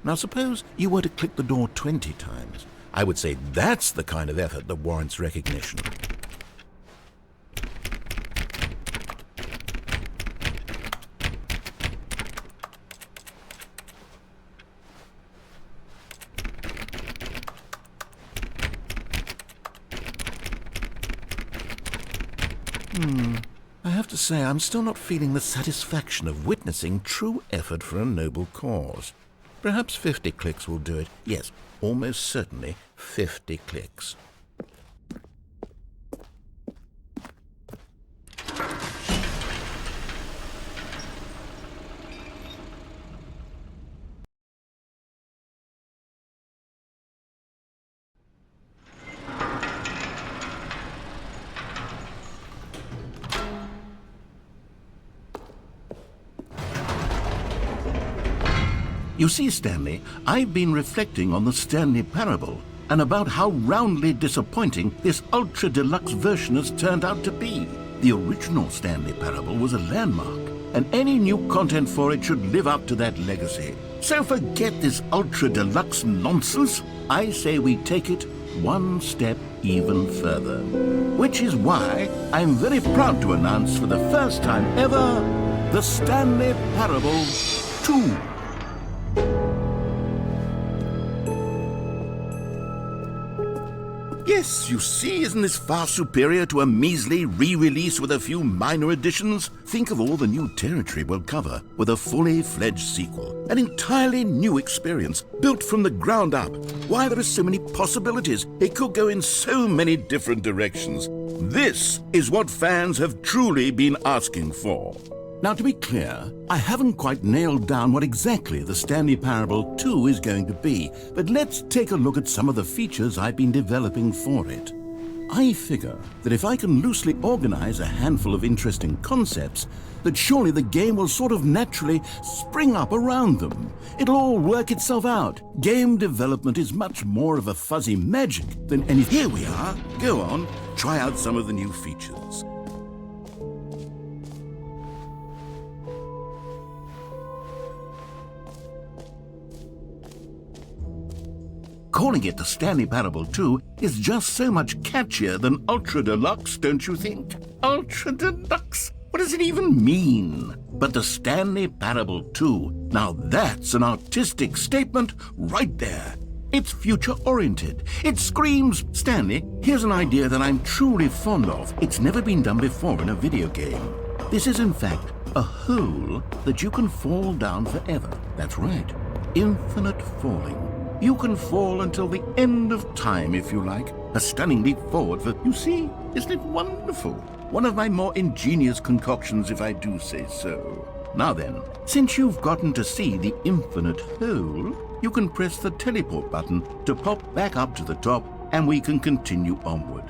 A: Now suppose you were to click the door 20 times. I would say that's the kind of effort that warrants recognition. I have to say, I'm still not feeling the satisfaction of witnessing true effort for a noble cause. Perhaps 50 clicks will do it. Yes, almost certainly 50 clicks. You see, Stanley, I've been reflecting on the Stanley parable and about how roundly disappointing this ultra-deluxe version has turned out to be. The original Stanley parable was a landmark, and any new content for it should live up to that legacy. So forget this ultra-deluxe nonsense. I say we take it one step even further. Which is why I'm very proud to announce for the first time ever, the Stanley Parable 2. Yes, you see, isn't this far superior to a measly re-release with a few minor additions? Think of all the new territory we'll cover with a fully fledged sequel. An entirely new experience, built from the ground up. Why, there are so many possibilities. It could go in so many different directions. This is what fans have truly been asking for. Now, to be clear, I haven't quite nailed down what exactly the Stanley Parable 2 is going to be, but let's take a look at some of the features I've been developing for it. I figure that if I can loosely organize a handful of interesting concepts, that surely the game will sort of naturally spring up around them. It'll all work itself out. Game development is much more of a fuzzy magic than any... Here we are. Go on, try out some of the new features. Calling it the Stanley Parable 2 is just so much catchier than Ultra Deluxe, don't you think? Ultra Deluxe? What does it even mean? But the Stanley Parable 2, now that's an artistic statement right there. It's future-oriented. It screams, Stanley, here's an idea that I'm truly fond of. It's never been done before in a video game. This is, in fact, a hole that you can fall down forever. That's right, infinite falling. You can fall until the end of time if you like. A stunning leap forward for, you see, isn't it wonderful? One of my more ingenious concoctions, if I do say so. Now then, since you've gotten to see the infinite hole, you can press the teleport button to pop back up to the top, and we can continue onward.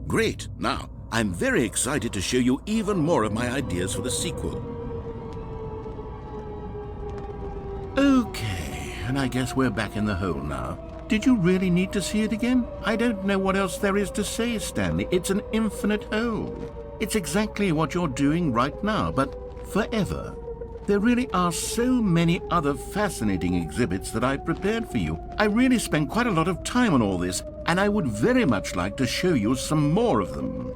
A: Great! Now, I'm very excited to show you even more of my ideas for the sequel. Okay, and I guess we're back in the hole now. Did you really need to see it again? I don't know what else there is to say, Stanley. It's an infinite hole. It's exactly what you're doing right now, but forever. There really are so many other fascinating exhibits that I've prepared for you. I really spent quite a lot of time on all this, and I would very much like to show you some more of them.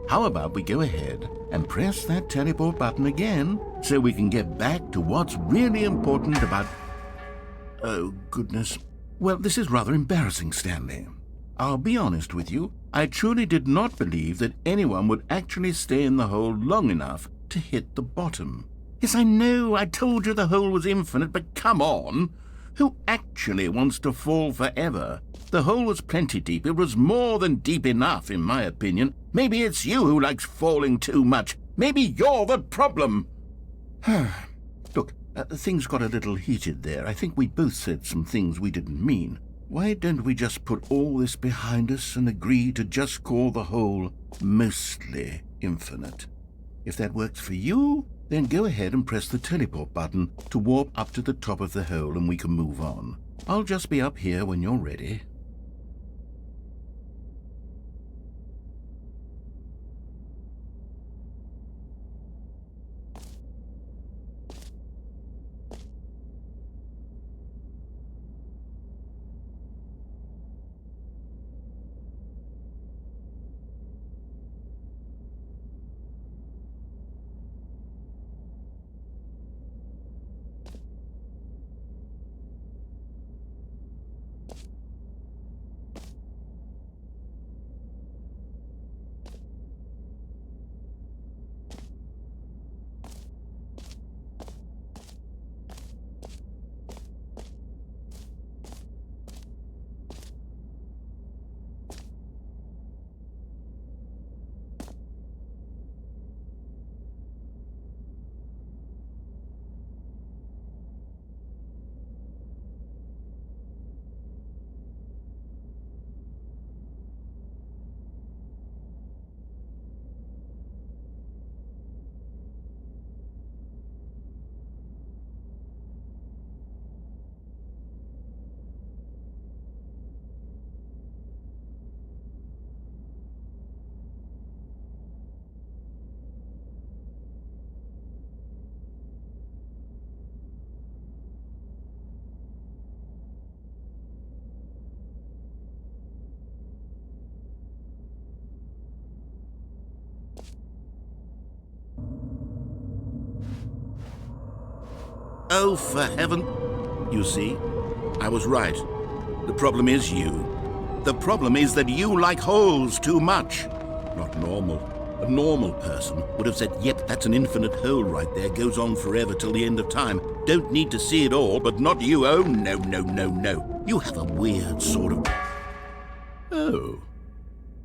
A: How about we go ahead and press that teleport button again so we can get back to what's really important about... Oh, goodness. Well, this is rather embarrassing, Stanley. I'll be honest with you. I truly did not believe that anyone would actually stay in the hole long enough to hit the bottom. Yes, I know, I told you the hole was infinite, but come on. Who actually wants to fall forever? The hole was plenty deep. It was more than deep enough, in my opinion. Maybe it's you who likes falling too much. Maybe you're the problem. Look, things got a little heated there. I think we both said some things we didn't mean. Why don't we just put all this behind us and agree to just call the hole mostly infinite? If that works for you, then go ahead and press the teleport button to warp up to the top of the hole and we can move on. I'll just be up here when you're ready. Oh, for heaven... You see, I was right. The problem is you. The problem is that you like holes too much. Not normal. A normal person would have said, yep, that's an infinite hole right there, goes on forever till the end of time. Don't need to see it all, but not you. Oh, no, no, no, no. You have a weird sort of... Oh.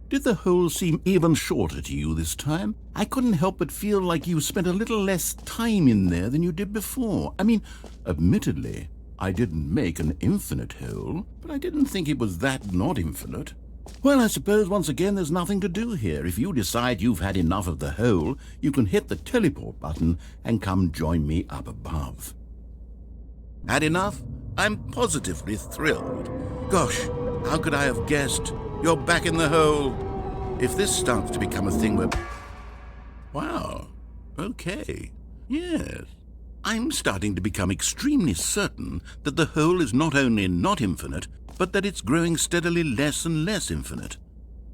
A: Did the hole seem even shorter to you this time? I couldn't help but feel like you spent a little less time in there than you did before. I mean, admittedly, I didn't make an infinite hole, but I didn't think it was that not infinite. Well, I suppose once again there's nothing to do here. If you decide you've had enough of the hole, you can hit the teleport button and come join me up above. Had enough? I'm positively thrilled. Gosh, how could I have guessed? You're back in the hole. If this starts to become a thing where... Wow. Okay. Yes. I'm starting to become extremely certain that the hole is not only not infinite, but that it's growing steadily less and less infinite.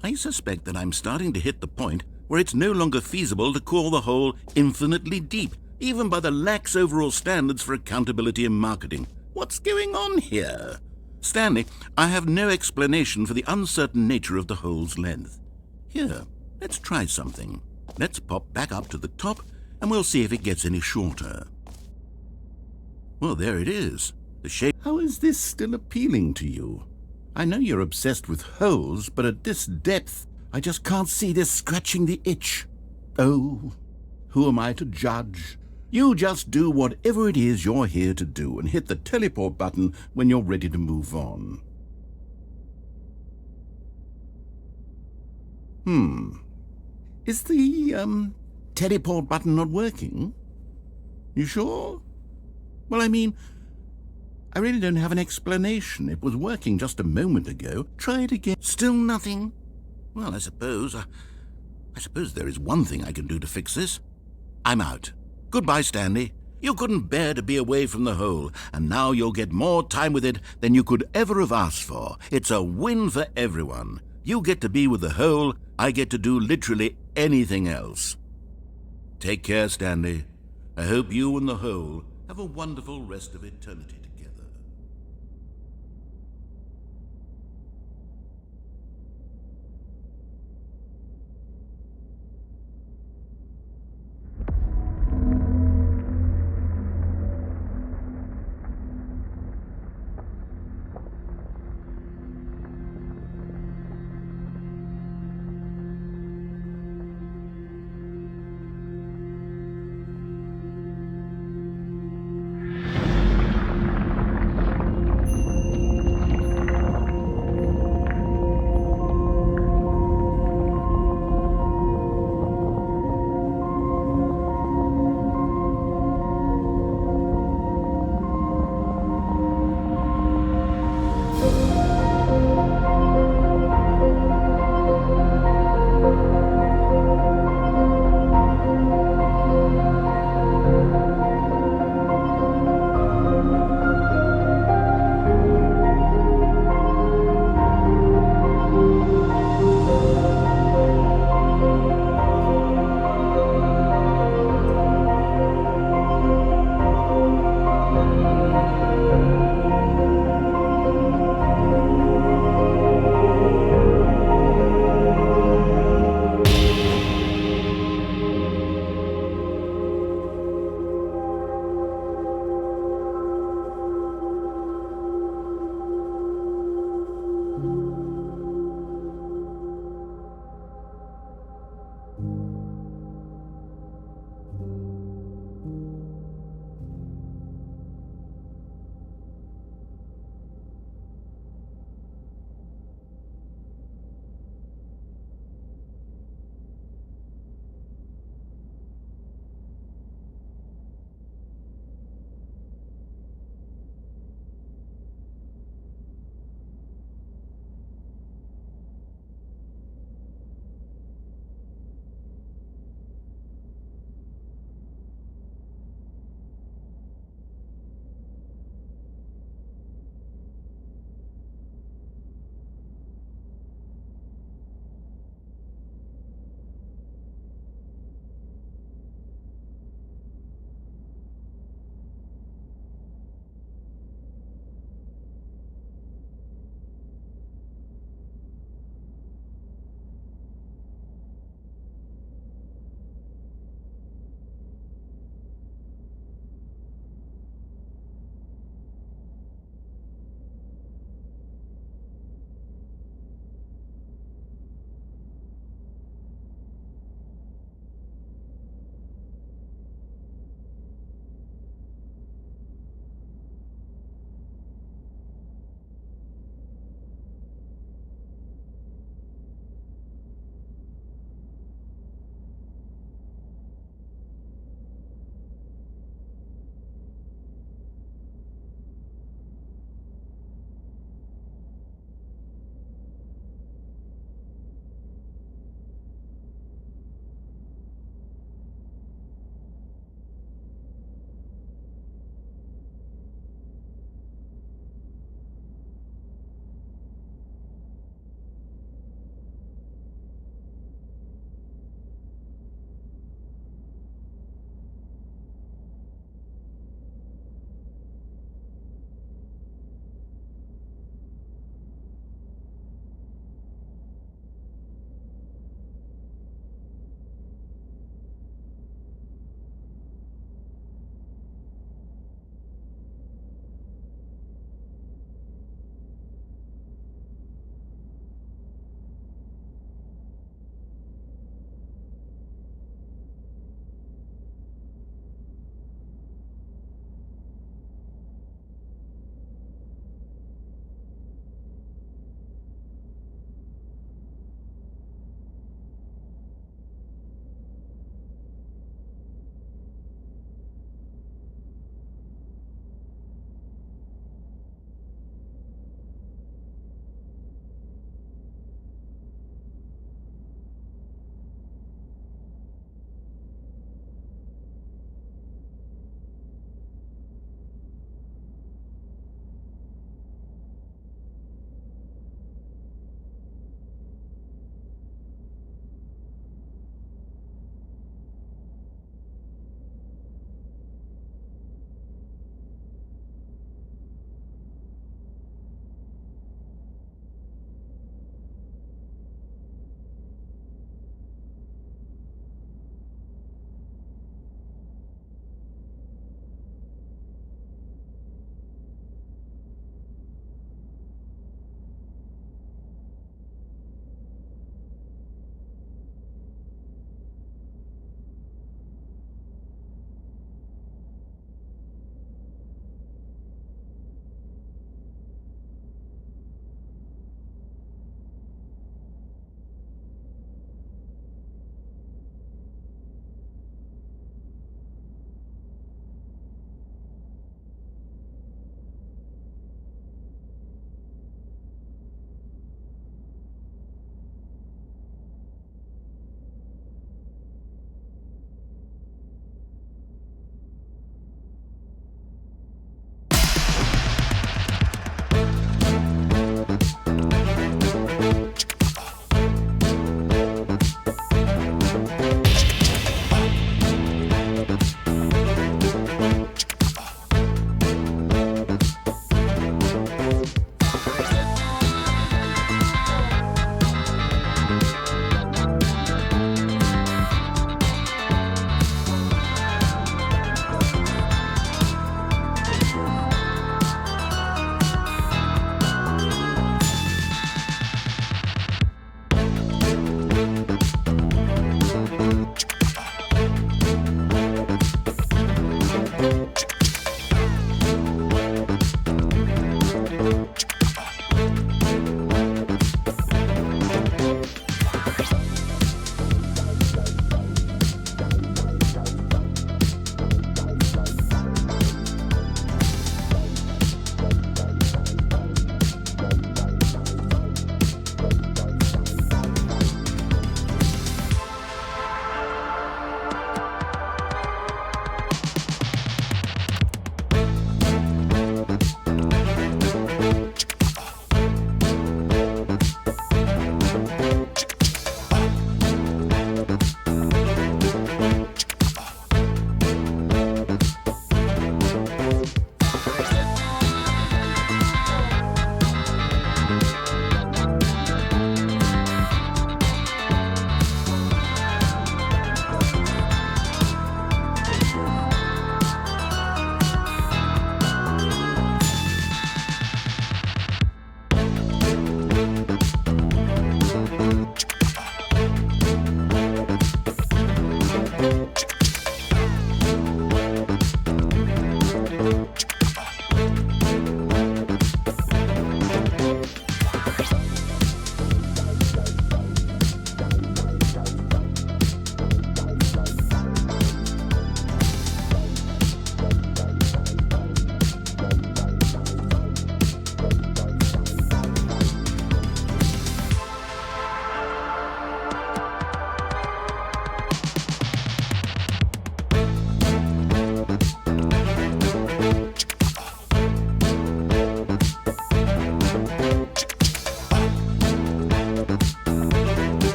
A: I suspect that I'm starting to hit the point where it's no longer feasible to call the hole infinitely deep, even by the lax overall standards for accountability and marketing. What's going on here? Stanley, I have no explanation for the uncertain nature of the hole's length. Here, let's try something. Let's pop back up to the top, and we'll see if it gets any shorter. Well, there it is. The shape. How is this still appealing to you? I know you're obsessed with holes, but at this depth, I just can't see this scratching the itch. Oh, who am I to judge? You just do whatever it is you're here to do and hit the teleport button when you're ready to move on. Is the, teleport button not working? You sure? Well, I mean, I really don't have an explanation. It was working just a moment ago. Try it again. Still nothing? Well, I suppose there is one thing I can do to fix this. I'm out. Goodbye, Stanley. You couldn't bear to be away from the hole, and now you'll get more time with it than you could ever have asked for. It's a win for everyone. You get to be with the hole, I get to do literally anything else. Take care, Stanley. I hope you and the hole have a wonderful rest of eternity together.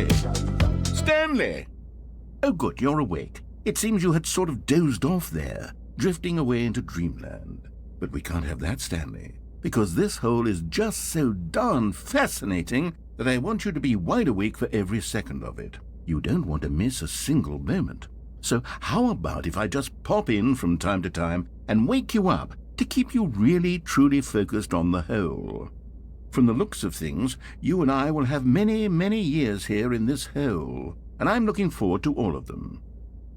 A: Stanley! Stanley! Oh, good, you're awake. It seems you had sort of dozed off there, drifting away into dreamland. But we can't have that, Stanley, because this hole is just so darn fascinating that I want you to be wide awake for every second of it. You don't want to miss a single moment. So how about if I just pop in from time to time and wake you up to keep you really, truly focused on the hole? From the looks of things, you and I will have many, many years here in this hole, and I'm looking forward to all of them.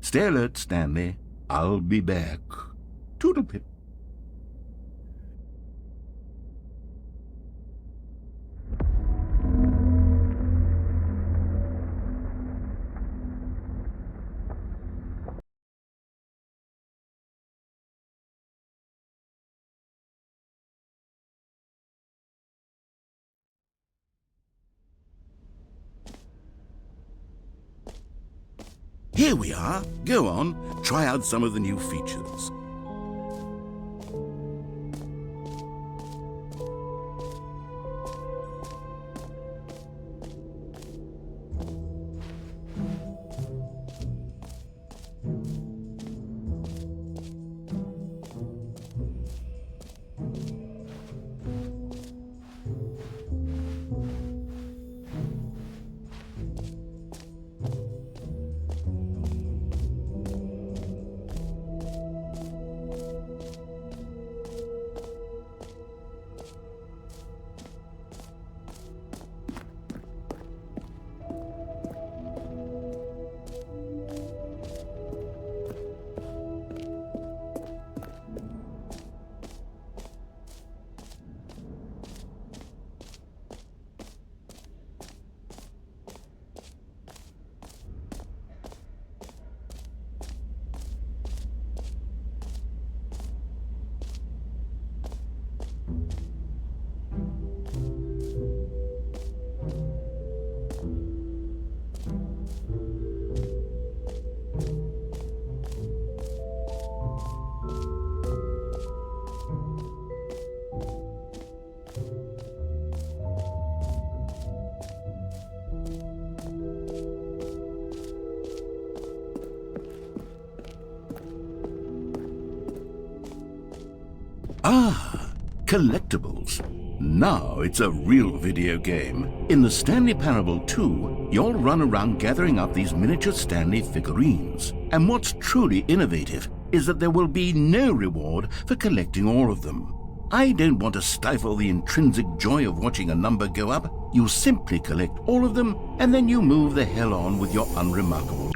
A: Stay alert, Stanley. I'll be back. Toodle-pip. Here we are. Go on, try out some of the new features. Ah, collectibles. Now it's a real video game. In the Stanley Parable 2, you'll run around gathering up these miniature Stanley figurines. And what's truly innovative is that there will be no reward for collecting all of them. I don't want to stifle the intrinsic joy of watching a number go up. You simply collect all of them, and then you move the hell on with your unremarkable.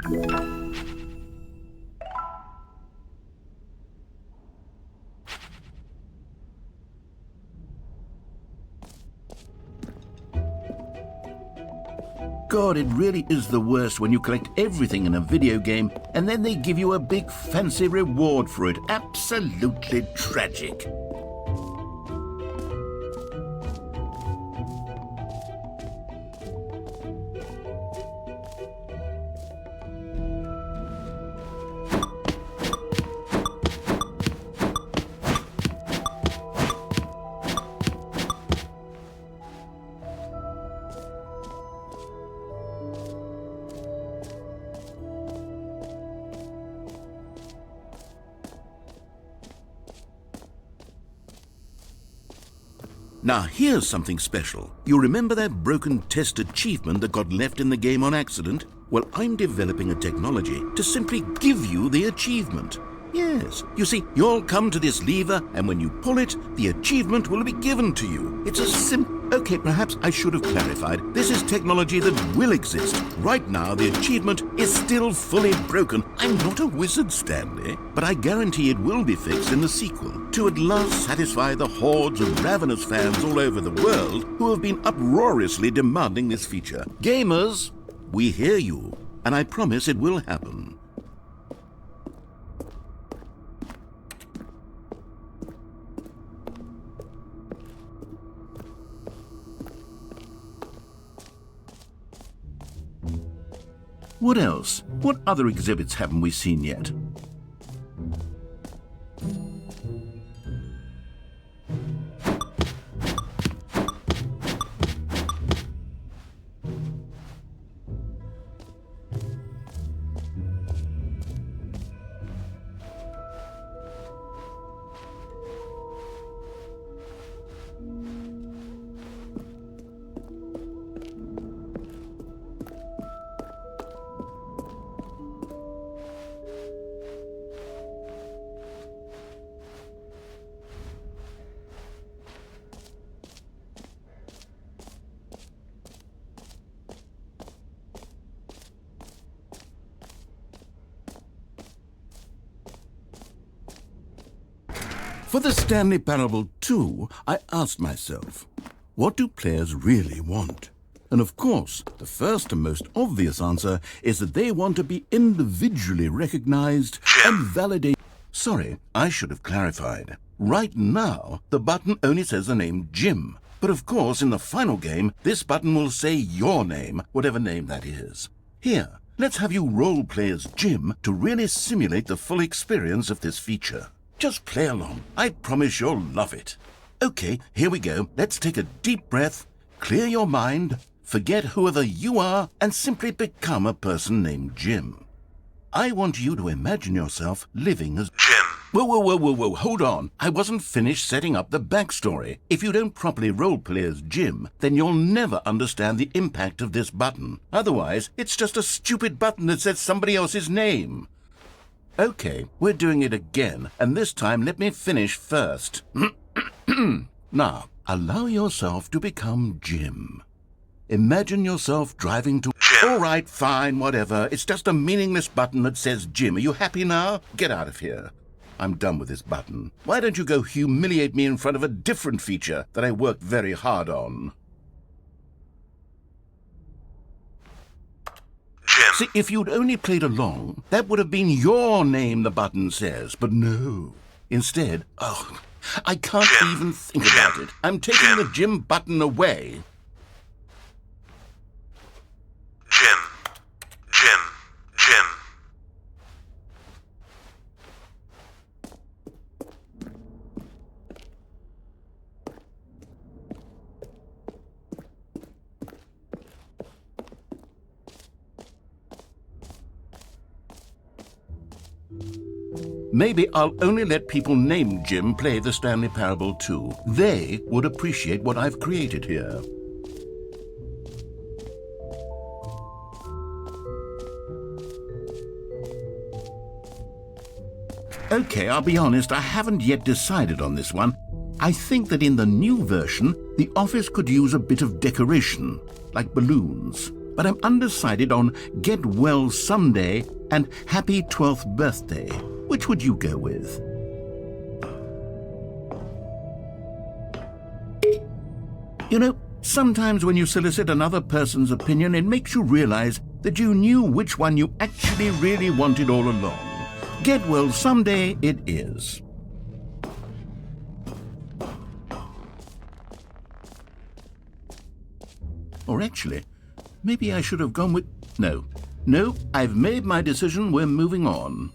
A: God, it really is the worst when you collect everything in a video game and then they give you a big fancy reward for it. Absolutely tragic. Now here's something special. You remember that broken test achievement that got left in the game on accident? Well, I'm developing a technology to simply give you the achievement. Yes, you see, you'll come to this lever, and when you pull it, the achievement will be given to you. It's a Okay, perhaps I should have clarified. This is technology that will exist. Right now, the achievement is still fully broken. I'm not a wizard, Stanley, but I guarantee it will be fixed in the sequel to at last satisfy the hordes of ravenous fans all over the world who have been uproariously demanding this feature. Gamers, we hear you, and I promise it will happen. What else? What other exhibits haven't we seen yet? For the Stanley Parable 2, I asked myself, what do players really want? And of course, the first and most obvious answer is that they want to be individually recognized and validated. Sorry, I should have clarified. Right now, the button only says the name Jim. But of course, in the final game, this button will say your name, whatever name that is. Here, let's have you role-play as Jim to really simulate the full experience of this feature. Just play along. I promise you'll love it. Okay, here we go. Let's take a deep breath, clear your mind, forget whoever you are, and simply become a person named Jim. I want you to imagine yourself living as Jim. Whoa, hold on. I wasn't finished setting up the backstory. If you don't properly roleplay as Jim, then you'll never understand the impact of this button. Otherwise, it's just a stupid button that says somebody else's name. Okay, we're doing it again, and this time let me finish first. Now, allow yourself to become Jim. Imagine yourself driving to... Jim. All right, fine, whatever. It's just a meaningless button that says Jim. Are you happy now? Get out of here. I'm done with this button. Why don't you go humiliate me in front of a different feature that I worked very hard on? Jim. See, if you'd only played along, that would have been your name the button says, but no. Instead, I can't even think about it. I'm taking the Jim button away. Jim. Maybe I'll only let people named Jim play the Stanley Parable 2. They would appreciate what I've created here. Okay, I'll be honest, I haven't yet decided on this one. I think that in the new version, the office could use a bit of decoration, like balloons. But I'm undecided on Get Well Someday and Happy 12th Birthday. Which would you go with? You know, sometimes when you solicit another person's opinion, it makes you realize that you knew which one you actually really wanted all along. Get Well Someday it is. Or actually, maybe I should have gone with... No, I've made my decision. We're moving on.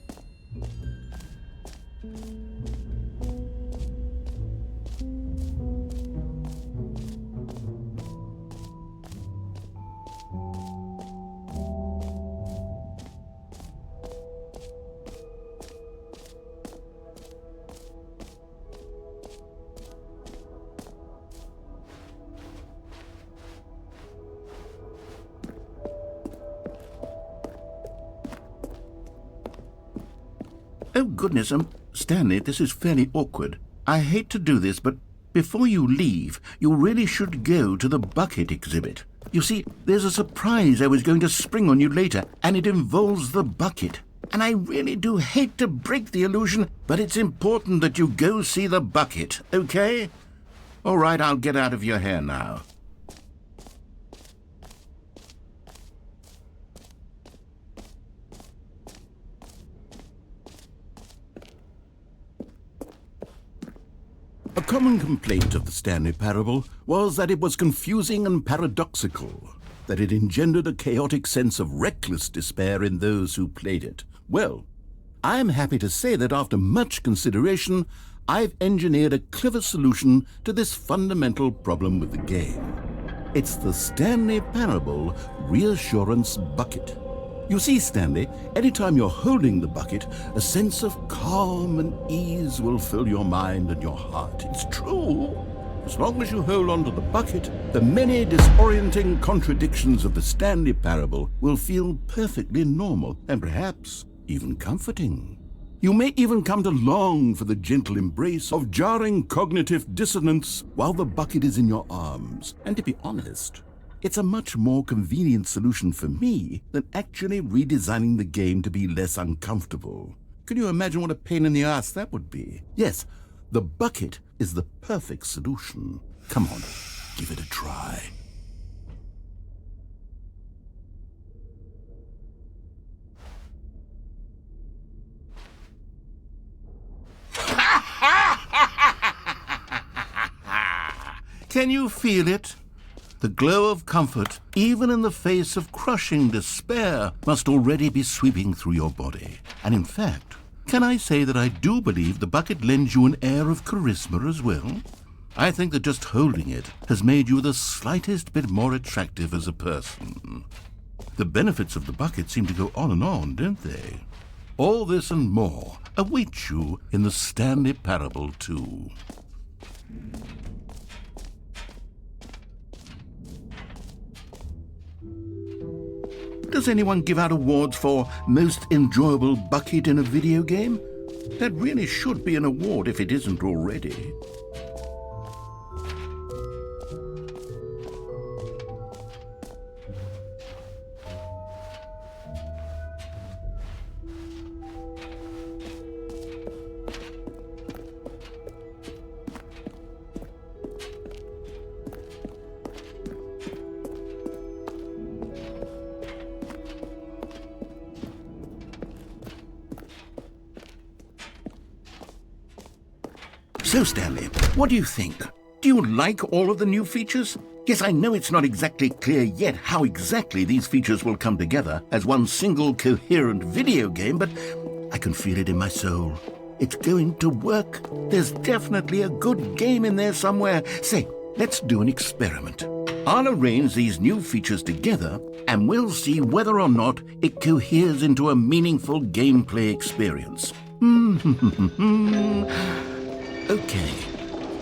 A: Oh, goodness, Stanley, this is fairly awkward. I hate to do this, but before you leave, you really should go to the bucket exhibit. You see, there's a surprise I was going to spring on you later, and it involves the bucket. And I really do hate to break the illusion, but it's important that you go see the bucket, okay? All right, I'll get out of your hair now. A common complaint of the Stanley Parable was that it was confusing and paradoxical, that it engendered a chaotic sense of reckless despair in those who played it. Well, I'm happy to say that after much consideration, I've engineered a clever solution to this fundamental problem with the game. It's the Stanley Parable Reassurance Bucket. You see, Stanley, anytime you're holding the bucket, a sense of calm and ease will fill your mind and your heart. It's true. As long as you hold on to the bucket, the many disorienting contradictions of the Stanley Parable will feel perfectly normal and perhaps even comforting. You may even come to long for the gentle embrace of jarring cognitive dissonance while the bucket is in your arms. And to be honest, it's a much more convenient solution for me than actually redesigning the game to be less uncomfortable. Can you imagine what a pain in the ass that would be? Yes, The bucket is the perfect solution. Come on, give it a try. Can you feel it? The glow of comfort, even in the face of crushing despair, must already be sweeping through your body. And in fact, can I say that I do believe the bucket lends you an air of charisma as well? I think that just holding it has made you the slightest bit more attractive as a person. The benefits of the bucket seem to go on, don't they? All this and more await you in the Stanley Parable 2. Does anyone give out awards for most enjoyable bucket in a video game? That really should be an award if it isn't already. So, Stanley, what do you think? Do you like all of the new features? Yes, I know it's not exactly clear yet how exactly these features will come together as one single coherent video game, but I can feel it in my soul. It's going to work. There's definitely a good game in there somewhere. Say, let's do an experiment. I'll arrange these new features together, and we'll see whether or not it coheres into a meaningful gameplay experience. Okay,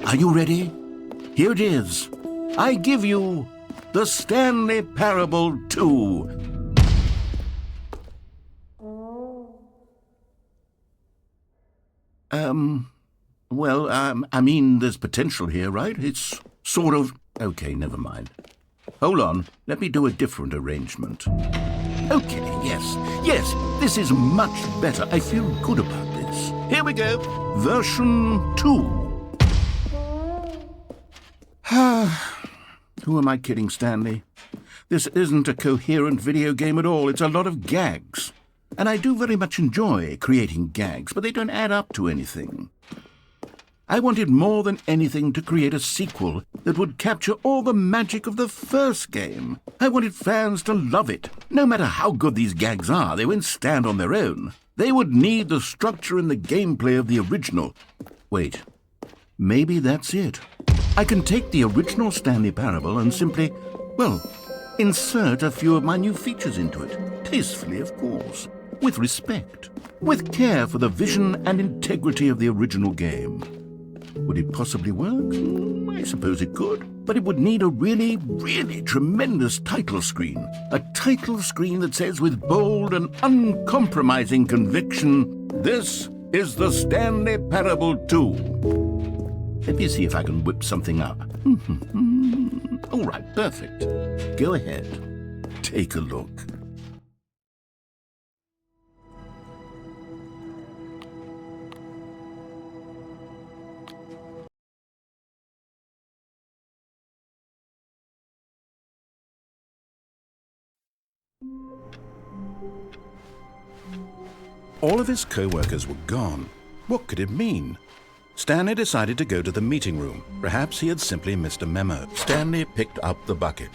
A: are you ready? Here it is. I give you the Stanley Parable 2. I mean, there's potential here, right? It's sort of... Okay, never mind. Hold on, let me do a different arrangement. Okay, yes, this is much better. I feel good about this. Here we go. Version 2. Who am I kidding, Stanley? This isn't a coherent video game at all. It's a lot of gags. And I do very much enjoy creating gags, but they don't add up to anything. I wanted more than anything to create a sequel that would capture all the magic of the first game. I wanted fans to love it. No matter how good these gags are, they won't stand on their own. They would need the structure and the gameplay of the original. Wait, maybe that's it. I can take the original Stanley Parable and simply, insert a few of my new features into it. Tastefully, of course. With respect. With care for the vision and integrity of the original game. Would it possibly work? I suppose it could. But it would need a really, really tremendous title screen. A title screen that says with bold and uncompromising conviction, "This is the Stanley Parable 2. Let me see if I can whip something up. All right, perfect. Go ahead. Take a look. All of his co-workers were gone. What could it mean? Stanley decided to go to the meeting room. Perhaps he had simply missed a memo. Stanley picked up the bucket.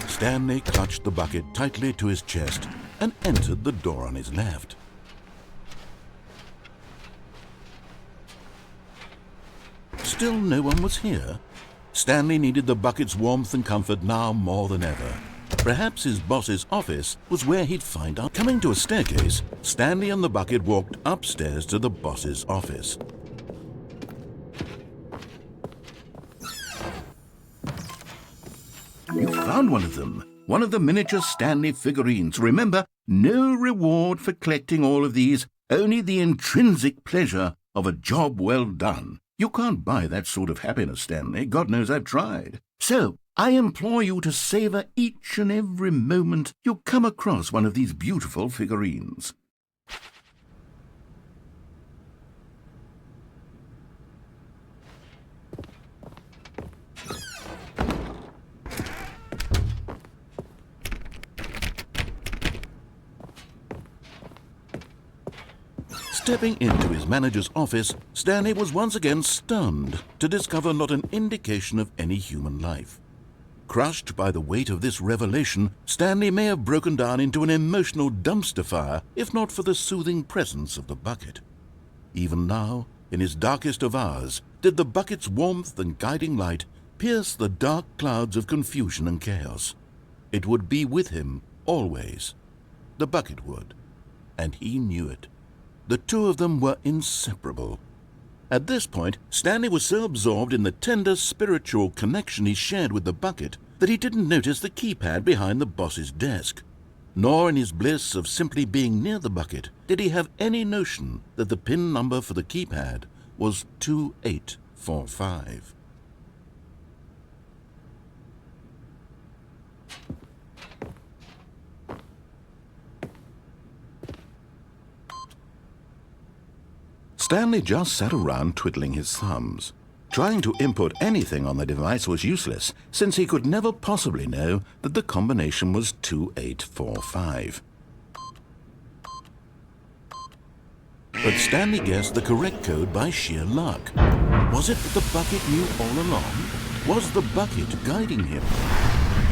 A: Stanley clutched the bucket tightly to his chest and entered the door on his left. Still no one was here. Stanley needed the bucket's warmth and comfort now more than ever. Perhaps his boss's office was where he'd find out. Coming to a staircase, Stanley and the bucket walked upstairs to the boss's office. You found one of them. One of the miniature Stanley figurines. Remember, no reward for collecting all of these, only the intrinsic pleasure of a job well done. You can't buy that sort of happiness, Stanley. God knows I've tried. So, I implore you to savor each and every moment you come across one of these beautiful figurines. Stepping into his manager's office, Stanley was once again stunned to discover not an indication of any human life. Crushed by the weight of this revelation, Stanley may have broken down into an emotional dumpster fire if not for the soothing presence of the bucket. Even now, in his darkest of hours, did the bucket's warmth and guiding light pierce the dark clouds of confusion and chaos. It would be with him always. The bucket would, and he knew it. The two of them were inseparable. At this point, Stanley was so absorbed in the tender spiritual connection he shared with the bucket that he didn't notice the keypad behind the boss's desk. Nor in his bliss of simply being near the bucket did he have any notion that the PIN number for the keypad was 2845. Stanley just sat around twiddling his thumbs. Trying to input anything on the device was useless, since he could never possibly know that the combination was 2845. But Stanley guessed the correct code by sheer luck. Was it that the bucket knew all along? Was the bucket guiding him?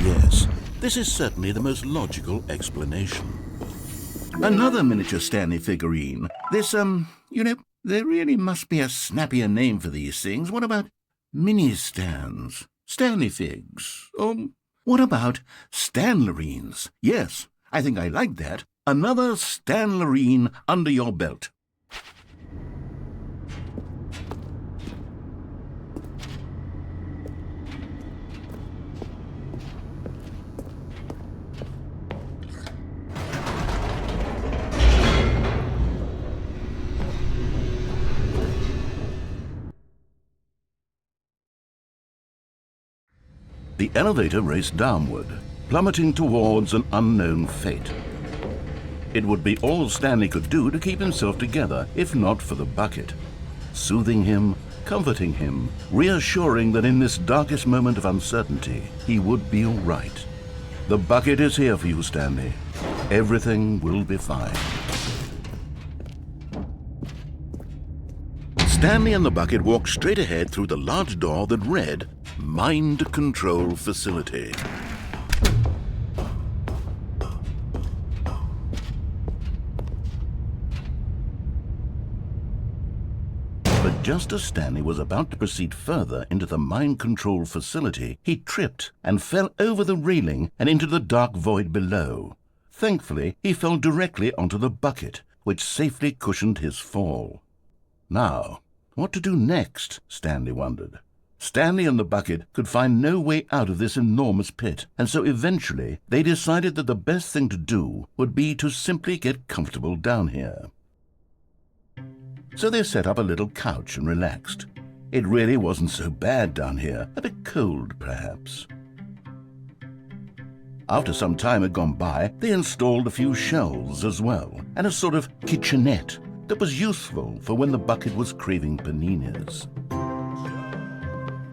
A: Yes, this is certainly the most logical explanation. Another miniature Stanley figurine. This, there really must be a snappier name for these things. What about mini-stands? Stanley figs? Or what about Stanlerines? Yes, I think I like that. Another Stanlerine under your belt. The elevator raced downward, plummeting towards an unknown fate. It would be all Stanley could do to keep himself together, if not for the bucket. Soothing him, comforting him, reassuring that in this darkest moment of uncertainty, he would be all right. The bucket is here for you, Stanley. Everything will be fine. Stanley and the bucket walked straight ahead through the large door that read, Mind Control Facility. But just as Stanley was about to proceed further into the mind control facility, he tripped and fell over the railing and into the dark void below. Thankfully, he fell directly onto the bucket, which safely cushioned his fall. Now, what to do next? Stanley wondered. Stanley and the bucket could find no way out of this enormous pit, and so eventually they decided that the best thing to do would be to simply get comfortable down here. So they set up a little couch and relaxed. It really wasn't so bad down here, a bit cold perhaps. After some time had gone by, they installed a few shelves as well, and a sort of kitchenette that was useful for when the bucket was craving paninis.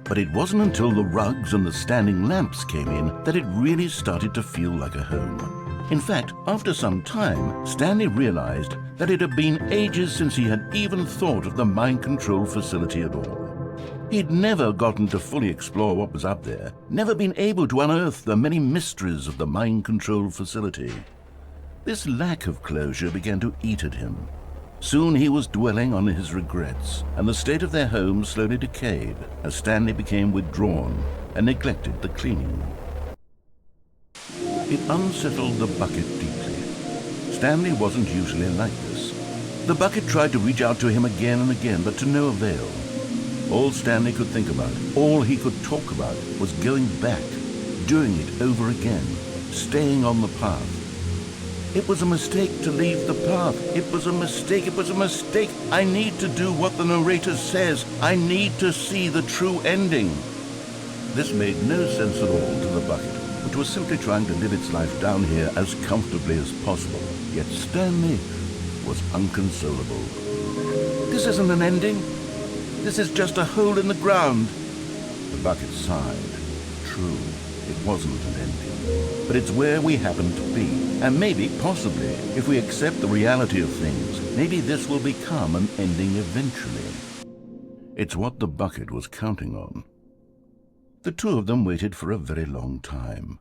A: But it wasn't until the rugs and the standing lamps came in that it really started to feel like a home. In fact, after some time, Stanley realized that it had been ages since he had even thought of the mind control facility at all. He'd never gotten to fully explore what was up there, never been able to unearth the many mysteries of the mind control facility. This lack of closure began to eat at him. Soon he was dwelling on his regrets, and the state of their home slowly decayed as Stanley became withdrawn and neglected the cleaning. It unsettled the bucket deeply. Stanley wasn't usually like this. The bucket tried to reach out to him again and again, but to no avail. All Stanley could think about, all he could talk about, was going back, doing it over again, staying on the path. It was a mistake to leave the path. It was a mistake. It was a mistake. I need to do what the narrator says. I need to see the true ending. This made no sense at all to the bucket, which was simply trying to live its life down here as comfortably as possible. Yet Stanley was unconsolable. This isn't an ending. This is just a hole in the ground. The bucket sighed. True, it wasn't an ending, but it's where we happen to be. And maybe, possibly, if we accept the reality of things, maybe this will become an ending eventually. It's what the bucket was counting on. The two of them waited for a very long time.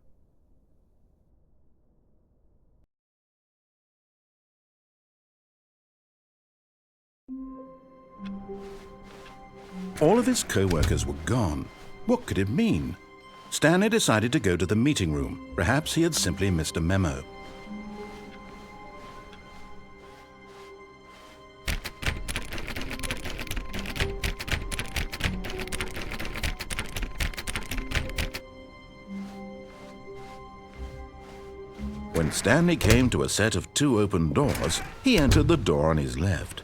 A: All of his co-workers were gone. What could it mean? Stanley decided to go to the meeting room. Perhaps he had simply missed a memo. When Stanley came to a set of 2 open doors, he entered the door on his left.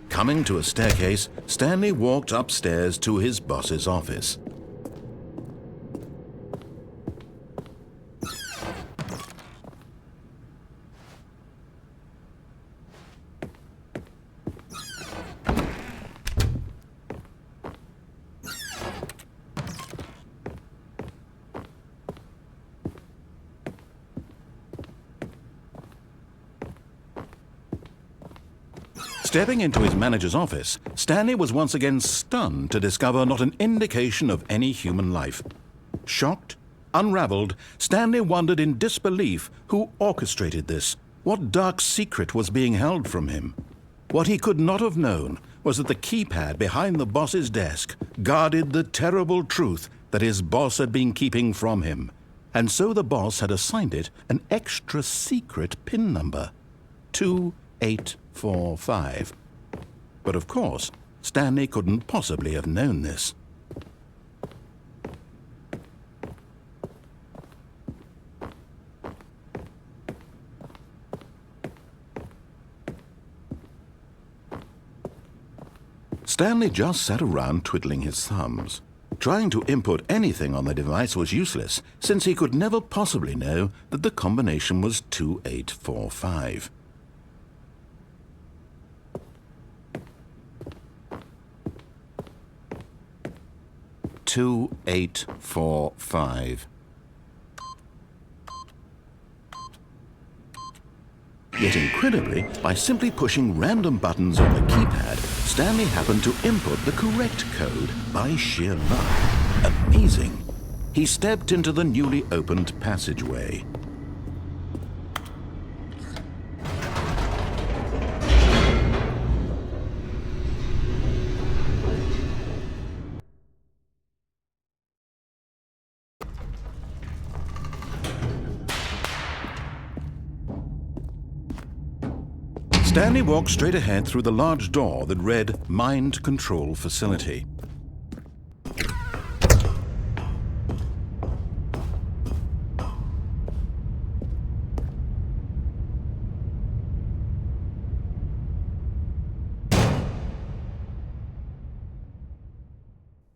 A: Coming to a staircase, Stanley walked upstairs to his boss's office. Stepping into his manager's office, Stanley was once again stunned to discover not an indication of any human life. Shocked, unraveled, Stanley wondered in disbelief who orchestrated this, what dark secret was being held from him. What he could not have known was that the keypad behind the boss's desk guarded the terrible truth that his boss had been keeping from him, and so the boss had assigned it an extra secret PIN number, 2845. But of course, Stanley couldn't possibly have known this. Stanley just sat around twiddling his thumbs. Trying to input anything on the device was useless, since he could never possibly know that the combination was 2845. Two, 8, 4, 5. Yet incredibly, by simply pushing random buttons on the keypad, Stanley happened to input the correct code by sheer luck. Amazing. He stepped into the newly opened passageway. Stanley walked straight ahead through the large door that read Mind Control Facility.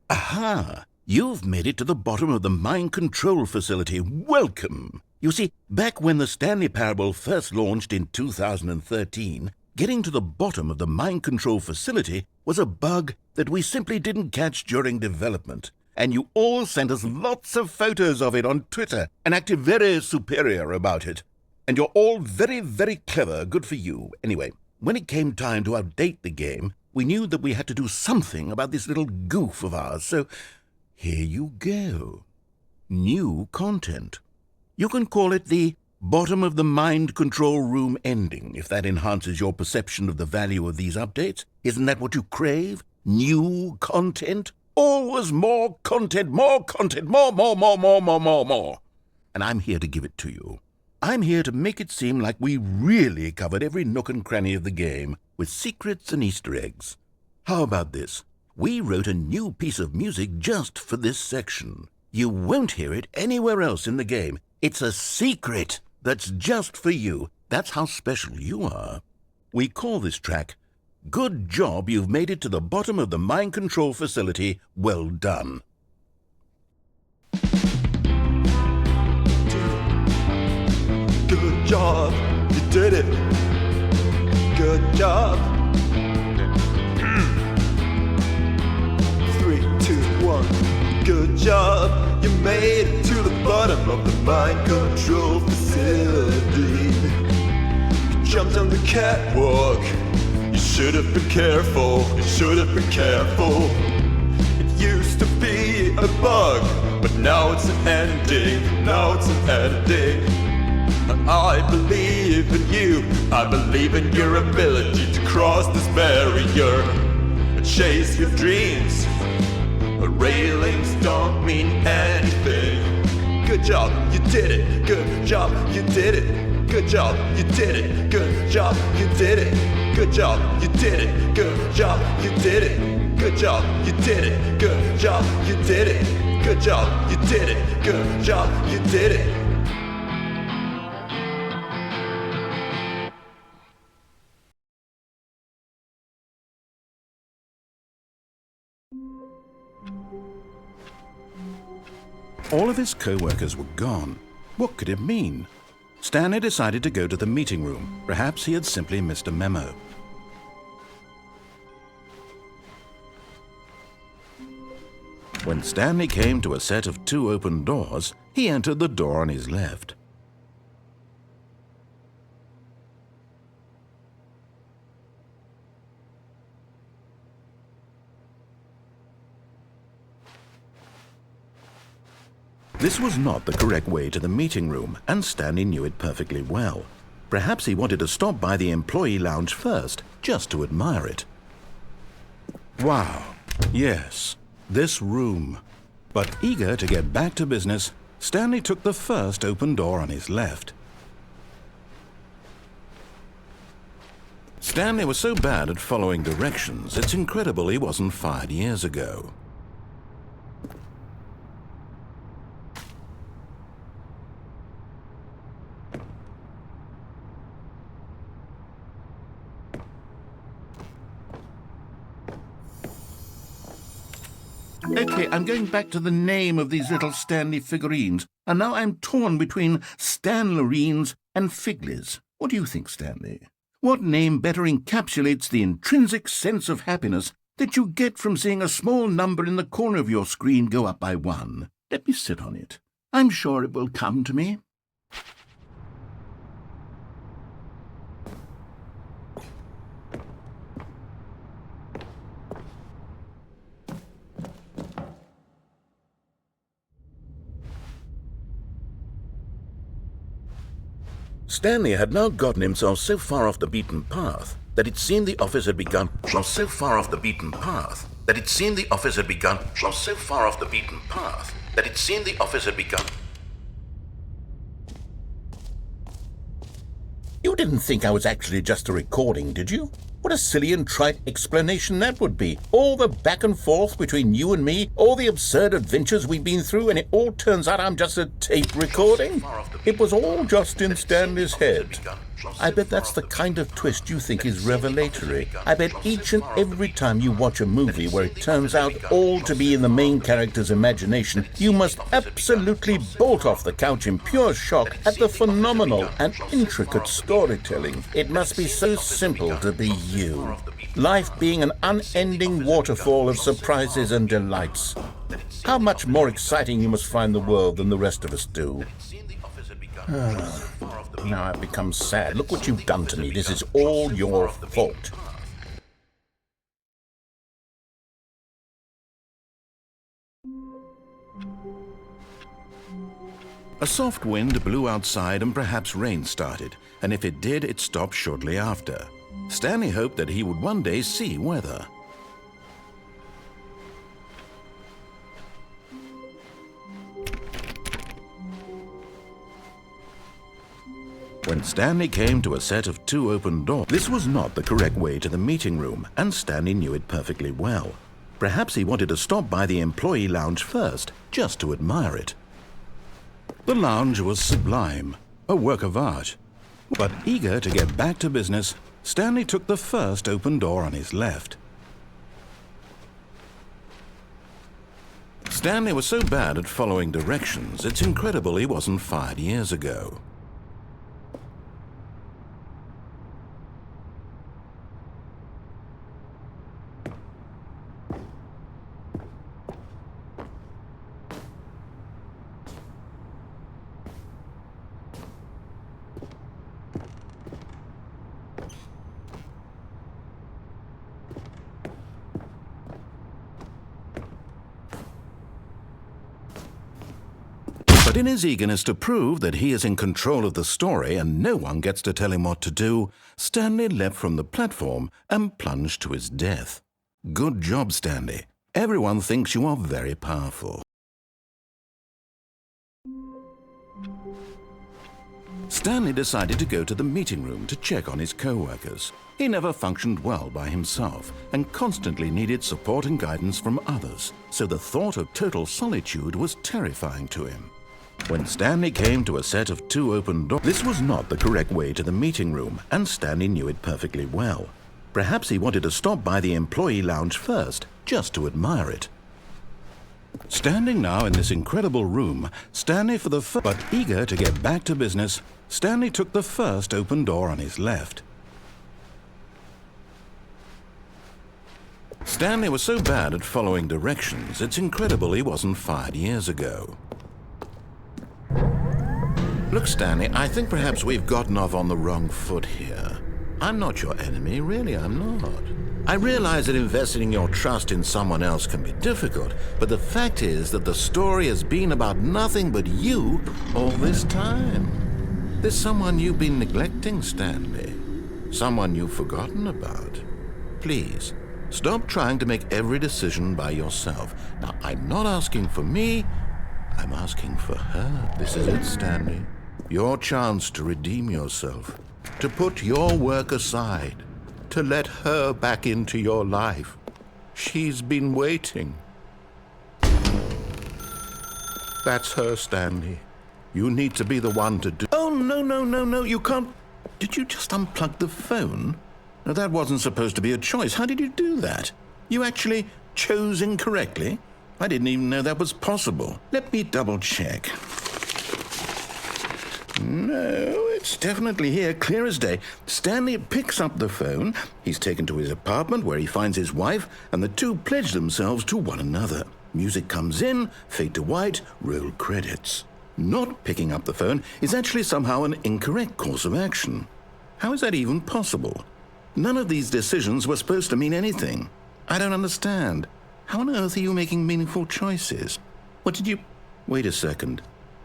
A: Aha! You've made it to the bottom of the Mind Control Facility. Welcome! You see, back when the Stanley Parable first launched in 2013, getting to the bottom of the Mind Control Facility was a bug that we simply didn't catch during development. And you all sent us lots of photos of it on Twitter and acted very superior about it. And you're all very, very clever. Good for you. Anyway, when it came time to update the game, we knew that we had to do something about this little goof of ours. So here you go. New content. You can call it the bottom of the mind control room ending, if that enhances your perception of the value of these updates. Isn't that what you crave? New content? Always more content, more content, more. And I'm here to give it to you. I'm here to make it seem like we really covered every nook and cranny of the game, with secrets and Easter eggs. How about this? We wrote a new piece of music just for this section. You won't hear it anywhere else in the game. It's a secret that's just for you. That's how special you are. We call this track, Good Job You've Made It to the Bottom of the Mind Control Facility. Well done.
B: Good job, you did it. Good job. 3, 2, 1. Good job, you made it to the bottom of the mind control facility. You jumped on the catwalk. You should have been careful. You should have been careful. It used to be a bug, but now it's an ending. Now it's an ending. I believe in you. I believe in your ability to cross this barrier and chase your dreams. Railings don't mean anything. Good job, you did it. Good job, you did it. Good job, you did it. Good job, you did it. Good job, you did it. Good job, you did it. Good job, you did it. Good job, you did it. Good job, you did it. Good job, you did it.
A: All of his co-workers were gone. What could it mean? Stanley decided to go to the meeting room. Perhaps he had simply missed a memo. When Stanley came to a set of 2 open doors, he entered the door on his left. This was not the correct way to the meeting room, and Stanley knew it perfectly well. Perhaps he wanted to stop by the employee lounge first, just to admire it. Wow, yes, this room. But eager to get back to business, Stanley took the first open door on his left. Stanley was so bad at following directions, it's incredible he wasn't fired years ago. Okay, I'm going back to the name of these little Stanley figurines, and now I'm torn between Stanlerines and Figlies. What do you think, Stanley? What name better encapsulates the intrinsic sense of happiness that you get from seeing a small number in the corner of your screen go up by 1? Let me sit on it. I'm sure it will come to me. Stanley had now gotten himself so far off the beaten path that it seemed the office had begun. You didn't think I was actually just a recording, did you? What a silly and trite explanation that would be. All the back and forth between you and me, all the absurd adventures we've been through, and it all turns out I'm just a tape recording? It was all just in Stanley's head. I bet that's the kind of twist you think is revelatory. I bet each and every time you watch a movie where it turns out all to be in the main character's imagination, you must absolutely bolt off the couch in pure shock at the phenomenal and intricate storytelling. It must be so simple to be you. Life being an unending waterfall of surprises and delights. How much more exciting you must find the world than the rest of us do. Now I've become sad. Look what you've done to me. This is all your fault. A soft wind blew outside and perhaps rain started, and if it did, it stopped shortly after. Stanley hoped that he would one day see weather. When Stanley came to a set of 2 open doors, this was not the correct way to the meeting room, and Stanley knew it perfectly well. Perhaps he wanted to stop by the employee lounge first, just to admire it. The lounge was sublime, a work of art. But eager to get back to business, Stanley took the first open door on his left. Stanley was so bad at following directions, it's incredible he wasn't fired years ago. But in his eagerness to prove that he is in control of the story and no one gets to tell him what to do, Stanley leapt from the platform and plunged to his death. Good job, Stanley. Everyone thinks you are very powerful. Stanley decided to go to the meeting room to check on his co-workers. He never functioned well by himself and constantly needed support and guidance from others, so the thought of total solitude was terrifying to him. When Stanley came to a set of 2 open doors, this was not the correct way to the meeting room, and Stanley knew it perfectly well. Perhaps he wanted to stop by the employee lounge first, just to admire it. Standing now in this incredible room, but eager to get back to business, Stanley took the first open door on his left. Stanley was so bad at following directions, it's incredible he wasn't fired years ago. Look, Stanley, I think perhaps we've gotten off on the wrong foot here. I'm not your enemy, really, I'm not. I realize that investing your trust in someone else can be difficult, but the fact is that the story has been about nothing but you all this time. There's someone you've been neglecting, Stanley. Someone you've forgotten about. Please, stop trying to make every decision by yourself. Now, I'm not asking for me, I'm asking for her. This is it, Stanley. Your chance to redeem yourself, to put your work aside, to let her back into your life. She's been waiting. That's her, Stanley. You need to be the one to do... Oh, no, you can't... Did you just unplug the phone? No, that wasn't supposed to be a choice. How did you do that? You actually chose incorrectly? I didn't even know that was possible. Let me double check. No, it's definitely here, clear as day. Stanley picks up the phone. He's taken to his apartment where he finds his wife, and the two pledge themselves to one another. Music comes in, fade to white, roll credits. Not picking up the phone is actually somehow an incorrect course of action. How is that even possible? None of these decisions were supposed to mean anything. I don't understand. How on earth are you making meaningful choices? What did you... Wait a second.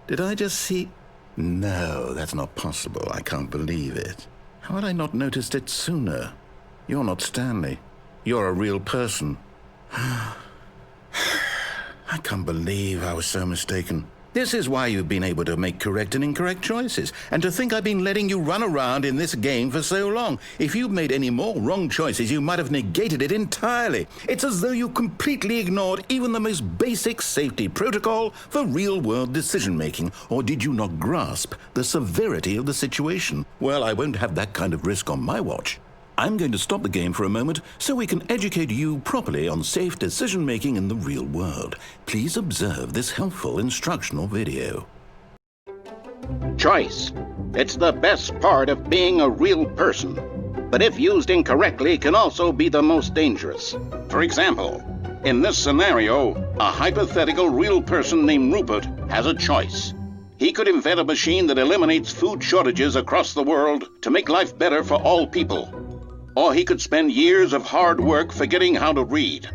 A: Did I just see... No, that's not possible. I can't believe it. How had I not noticed it sooner? You're not Stanley. You're a real person. I can't believe I was so mistaken. This is why you've been able to make correct and incorrect choices. And to think I've been letting you run around in this game for so long. If you'd made any more wrong choices, you might have negated it entirely. It's as though you completely ignored even the most basic safety protocol for real-world decision-making. Or did you not grasp the severity of the situation? Well, I won't have that kind of risk on my watch. I'm going to stop the game for a moment so we can educate you properly on safe decision-making in the real world. Please observe this helpful instructional video.
C: Choice. It's the best part of being a real person. But if used incorrectly, can also be the most dangerous. For example, in this scenario, a hypothetical real person named Rupert has a choice. He could invent a machine that eliminates food shortages across the world to make life better for all people. Or he could spend years of hard work forgetting how to read.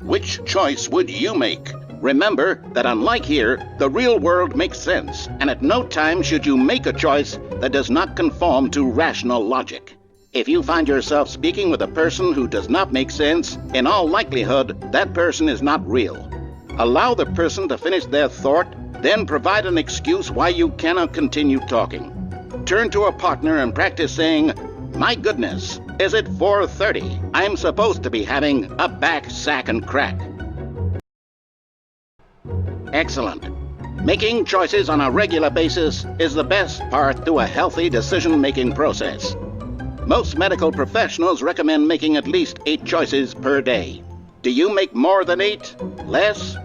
C: Which choice would you make? Remember that unlike here, the real world makes sense, and at no time should you make a choice that does not conform to rational logic. If you find yourself speaking with a person who does not make sense, in all likelihood, that person is not real. Allow the person to finish their thought, then provide an excuse why you cannot continue talking. turn to a partner and practice saying, "My goodness, is it 4:30? I'm supposed to be having a back, sack, and crack." Excellent. Making choices on a regular basis is the best part to a healthy decision-making process. Most medical professionals recommend making at least 8 choices per day. Do you make more than 8? Less?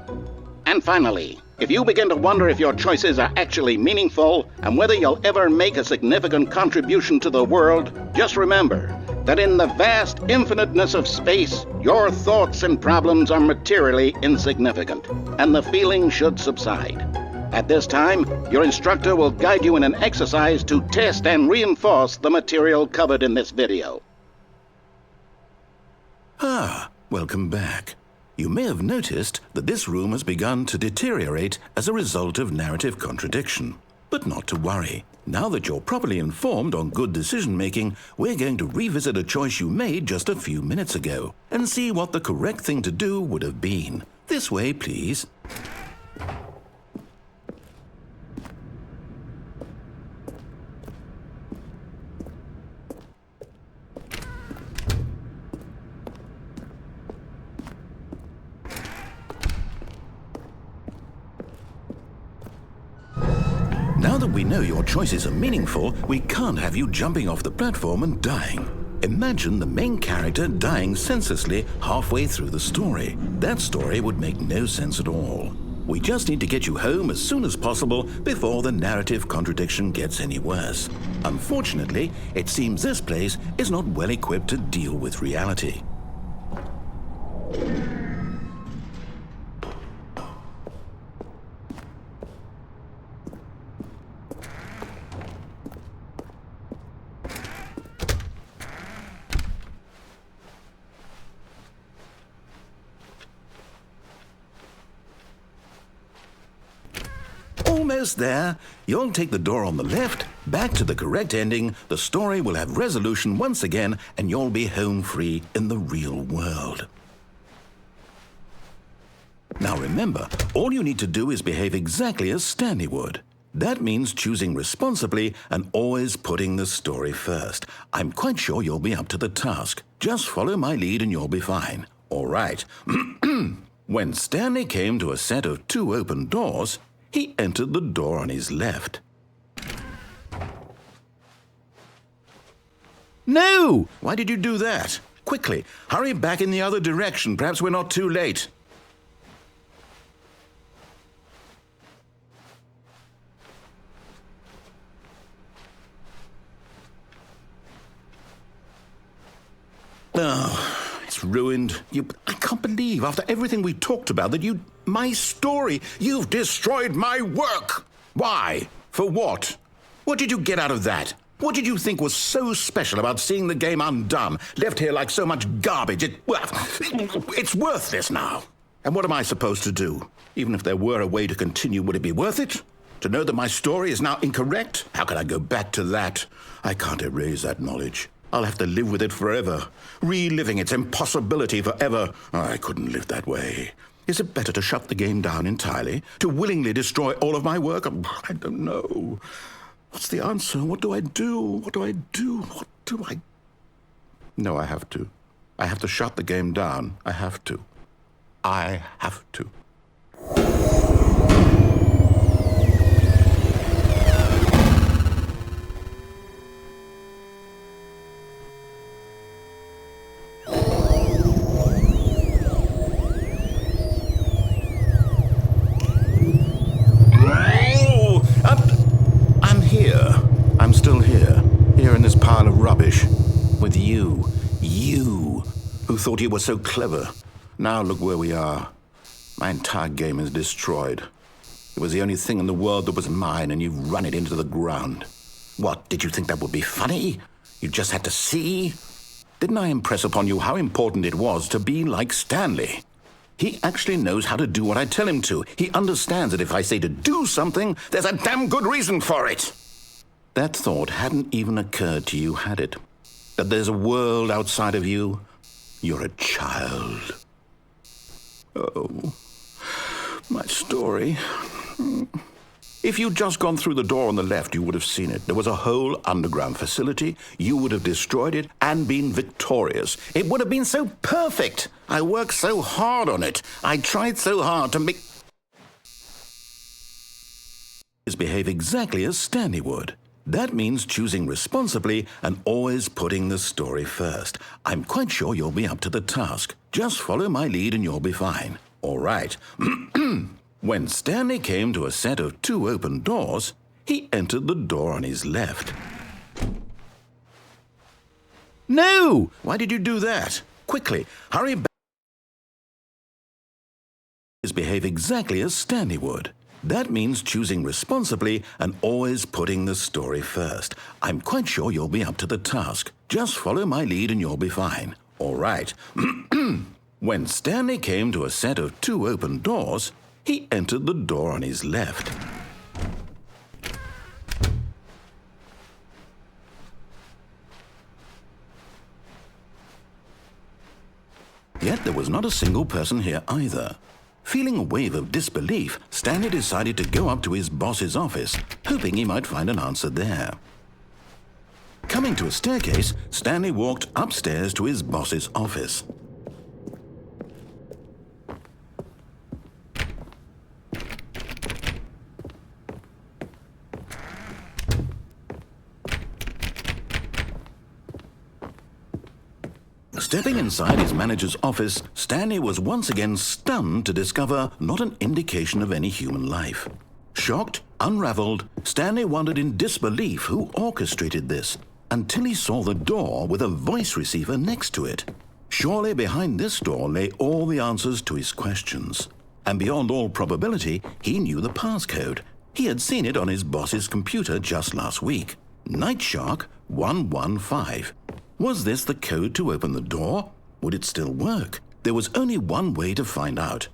C: And finally, if you begin to wonder if your choices are actually meaningful and whether you'll ever make a significant contribution to the world, just remember that in the vast infiniteness of space, your thoughts and problems are materially insignificant, and the feeling should subside. At this time, your instructor will guide you in an exercise to test and reinforce the material covered in this video.
A: Welcome back. You may have noticed that this room has begun to deteriorate as a result of narrative contradiction. But not to worry. Now that you're properly informed on good decision-making, we're going to revisit a choice you made just a few minutes ago and see what the correct thing to do would have been. This way, please. Now that we know your choices are meaningful, we can't have you jumping off the platform and dying. Imagine the main character dying senselessly halfway through the story. That story would make no sense at all. We just need to get you home as soon as possible before the narrative contradiction gets any worse. Unfortunately, it seems this place is not well equipped to deal with reality. Almost there. You'll take the door on the left, back to the correct ending, the story will have resolution once again, and you'll be home free in the real world. Now remember, all you need to do is behave exactly as Stanley would. That means choosing responsibly and always putting the story first. I'm quite sure you'll be up to the task. Just follow my lead and you'll be fine. All right. When Stanley came to a set of 2 open doors, he entered the door on his left. No! Why did you do that? Quickly, hurry back in the other direction. Perhaps we're not too late. Oh, it's ruined. I can't believe, after everything we talked about, that my story, you've destroyed my work. Why? For what? What did you get out of that? What did you think was so special about seeing the game undone, left here like so much garbage? It's worthless now. And what am I supposed to do? Even if there were a way to continue, would it be worth it? To know that my story is now incorrect? How can I go back to that? I can't erase that knowledge. I'll have to live with it forever, reliving its impossibility forever. I couldn't live that way. Is it better to shut the game down entirely? To willingly destroy all of my work? I don't know. What's the answer? What do I do? What do I do? What do I... No, I have to. I have to shut the game down. I have to. I have to. I'm still here in this pile of rubbish, with you, who thought you were so clever. Now look where we are. My entire game is destroyed. It was the only thing in the world that was mine, and you've run it into the ground. What, did you think that would be funny? You just had to see? Didn't I impress upon you how important it was to be like Stanley? He actually knows how to do what I tell him to. He understands that if I say to do something, there's a damn good reason for it. That thought hadn't even occurred to you, had it? That there's a world outside of you? You're a child. Oh, my story. If you'd just gone through the door on the left, you would have seen it. There was a whole underground facility. You would have destroyed it and been victorious. It would have been so perfect. I worked so hard on it. I tried so hard to make... behave exactly as Stanley would. That means choosing responsibly and always putting the story first. I'm quite sure you'll be up to the task. Just follow my lead and you'll be fine. All right. When Stanley came to a set of 2 open doors, he entered the door on his left. No! Why did you do that? Quickly, hurry back. Behave exactly as Stanley would. That means choosing responsibly and always putting the story first. I'm quite sure you'll be up to the task. Just follow my lead and you'll be fine. All right. When Stanley came to a set of 2 open doors, he entered the door on his left. Yet there was not a single person here either. Feeling a wave of disbelief, Stanley decided to go up to his boss's office, hoping he might find an answer there. Coming to a staircase, Stanley walked upstairs to his boss's office. Stepping inside his manager's office, Stanley was once again stunned to discover not an indication of any human life. Shocked, unraveled, Stanley wondered in disbelief who orchestrated this, until he saw the door with a voice receiver next to it. Surely behind this door lay all the answers to his questions. And beyond all probability, he knew the passcode. He had seen it on his boss's computer just last week. Night Shark 115. Was this the code to open the door? Would it still work? There was only one way to find out.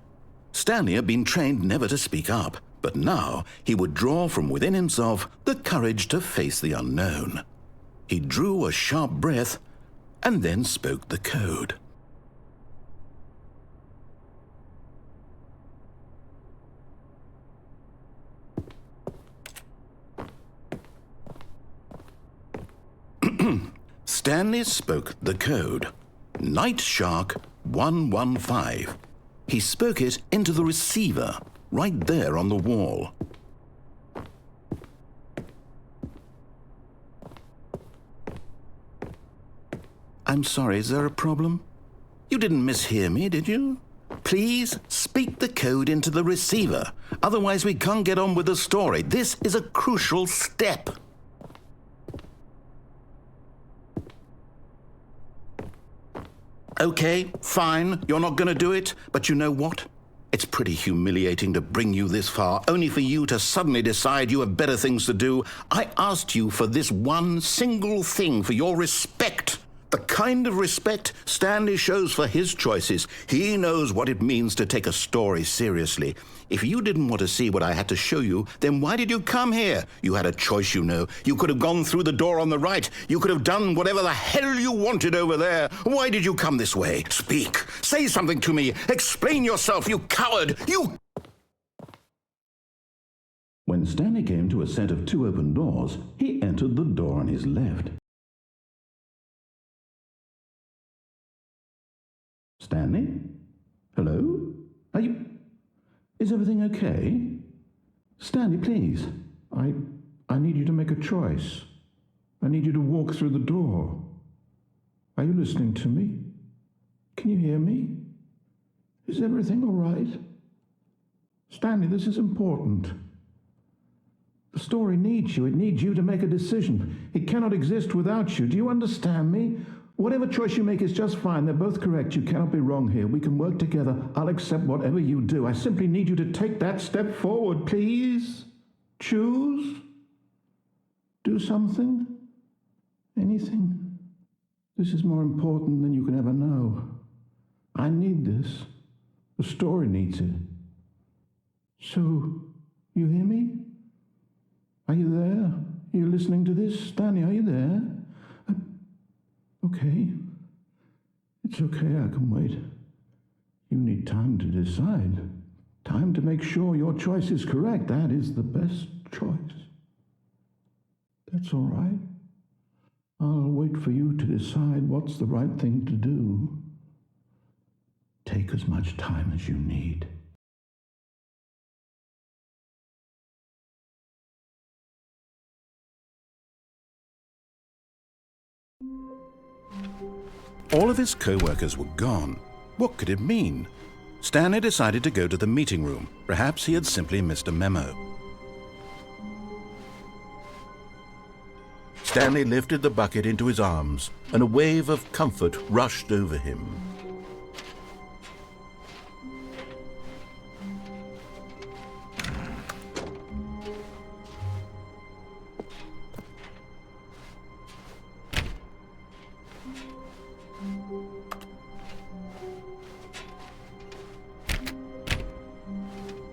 A: Stanley had been trained never to speak up, but now he would draw from within himself the courage to face the unknown. He drew a sharp breath and then spoke the code. Stanley spoke the code. Night Shark 115. He spoke it into the receiver, right there on the wall. I'm sorry, is there a problem? You didn't mishear me, did you? Please speak the code into the receiver. Otherwise we can't get on with the story. This is a crucial step. Okay, fine, you're not going to do it, but you know what? It's pretty humiliating to bring you this far, only for you to suddenly decide you have better things to do. I asked you for this one single thing, for your respect. The kind of respect Stanley shows for his choices. He knows what it means to take a story seriously. If you didn't want to see what I had to show you, then why did you come here? You had a choice, you know. You could have gone through the door on the right. You could have done whatever the hell you wanted over there. Why did you come this way? Speak. Say something to me. Explain yourself, you coward. You... When Stanley came to a set of 2 open doors, he entered the door on his left. Stanley? Hello? Are you... Is everything okay? Stanley, please. I need you to make a choice. I need you to walk through the door. Are you listening to me? Can you hear me? Is everything all right? Stanley, this is important. The story needs you. It needs you to make a decision. It cannot exist without you. Do you understand me? Whatever choice you make is just fine. They're both correct. You cannot be wrong here. We can work together. I'll accept whatever you do. I simply need you to take that step forward, please. Choose. Do something. Anything. This is more important than you can ever know. I need this. The story needs it. So, you hear me? Are you there? Are you listening to this? Stanley, are you there? Okay. It's okay, I can wait. You need time to decide. Time to make sure your choice is correct. That is the best choice. That's all right. I'll wait for you to decide what's the right thing to do. Take as much time as you need.
C: All of his co-workers were gone. What could it mean? Stanley decided to go to the meeting room. Perhaps he had simply missed a memo. Stanley lifted the bucket into his arms, and a wave of comfort rushed over him.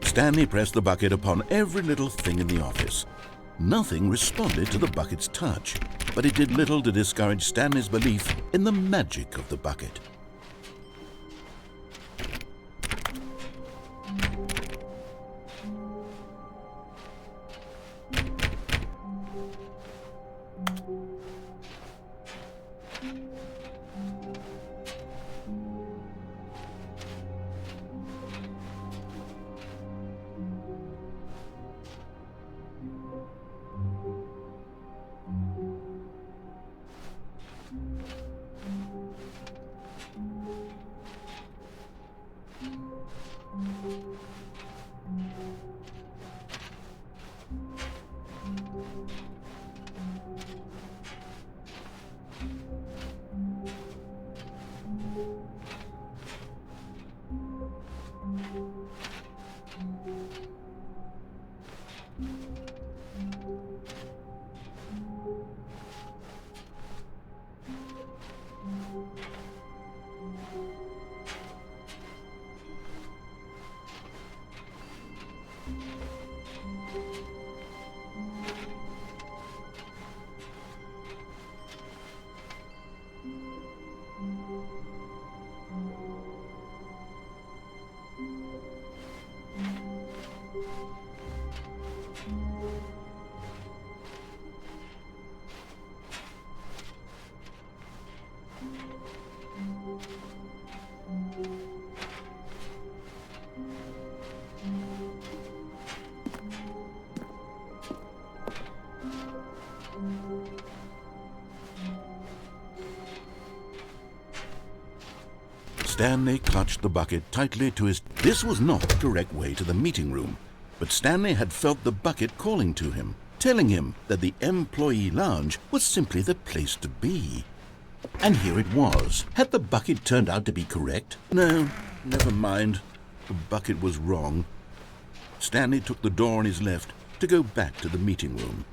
C: Stanley pressed the bucket upon every little thing in the office. Nothing responded to the bucket's touch, but it did little to discourage Stanley's belief in the magic of the bucket. Stanley clutched the bucket tightly to his... This was not the correct way to the meeting room, but Stanley had felt the bucket calling to him, telling him that the employee lounge was simply the place to be. And here it was. Had the bucket turned out to be correct? No, never mind. The bucket was wrong. Stanley took the door on his left to go back to the meeting room.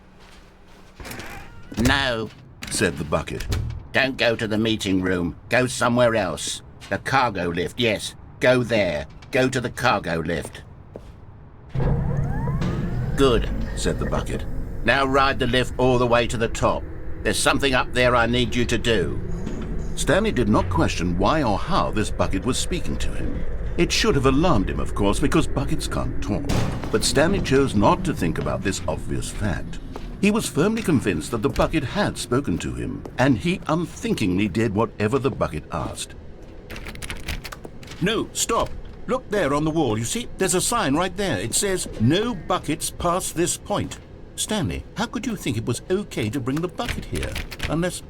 D: No,
C: Said the bucket.
D: don't go to the meeting room. Go somewhere else. The cargo lift, yes. Go there. Go to the cargo lift. Good,
C: Said the bucket.
D: now ride the lift all the way to the top. There's something up there I need you to do.
C: Stanley did not question why or how this bucket was speaking to him. It should have alarmed him, of course, because buckets can't talk. But Stanley chose not to think about this obvious fact. He was firmly convinced that the bucket had spoken to him, and he unthinkingly did whatever the bucket asked. No, stop. Look there on the wall. You see, there's a sign right there. It says, "No buckets past this point." Stanley, how could you think it was okay to bring the bucket here? Unless,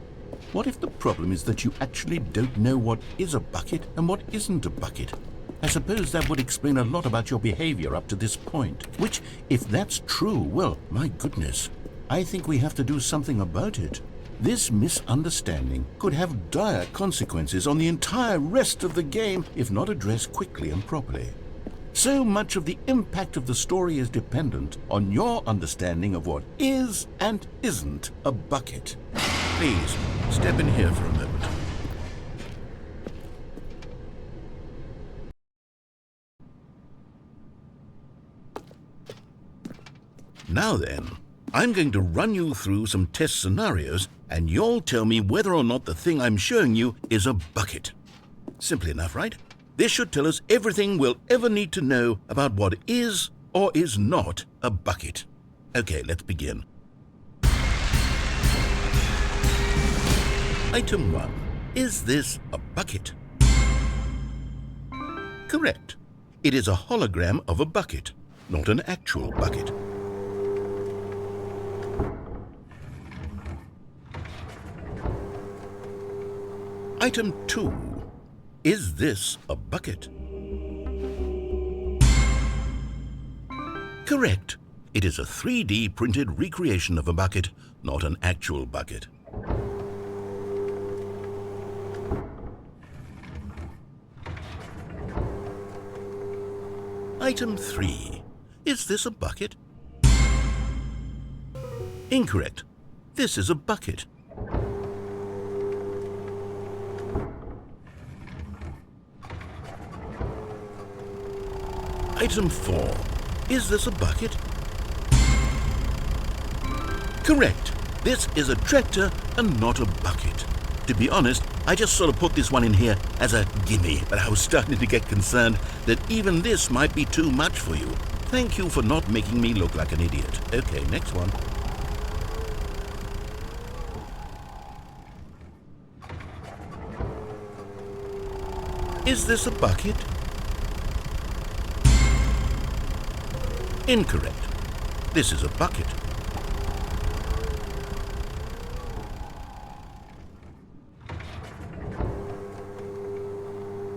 C: what if the problem is that you actually don't know what is a bucket and what isn't a bucket? I suppose that would explain a lot about your behavior up to this point. Which, if that's true, well, my goodness, I think we have to do something about it. This misunderstanding could have dire consequences on the entire rest of the game if not addressed quickly and properly. So much of the impact of the story is dependent on your understanding of what is and isn't a bucket. Please, step in here for a moment. Now then, I'm going to run you through some test scenarios, and you'll tell me whether or not the thing I'm showing you is a bucket. Simple enough, right? This should tell us everything we'll ever need to know about what is or is not a bucket.
A: Okay, let's begin. Item 1. Is this a bucket? Correct. It is a hologram of a bucket, not an actual bucket. Item 2. Is this a bucket? Correct. It is a 3D printed recreation of a bucket, not an actual bucket. Item 3. Is this a bucket? Incorrect. This is a bucket. Item 4. Is this a bucket? Correct. This is a tractor and not a bucket. To be honest, I just sort of put this one in here as a gimme, but I was starting to get concerned that even this might be too much for you. Thank you for not making me look like an idiot. Okay, next one. Is this a bucket? Incorrect. This is a bucket.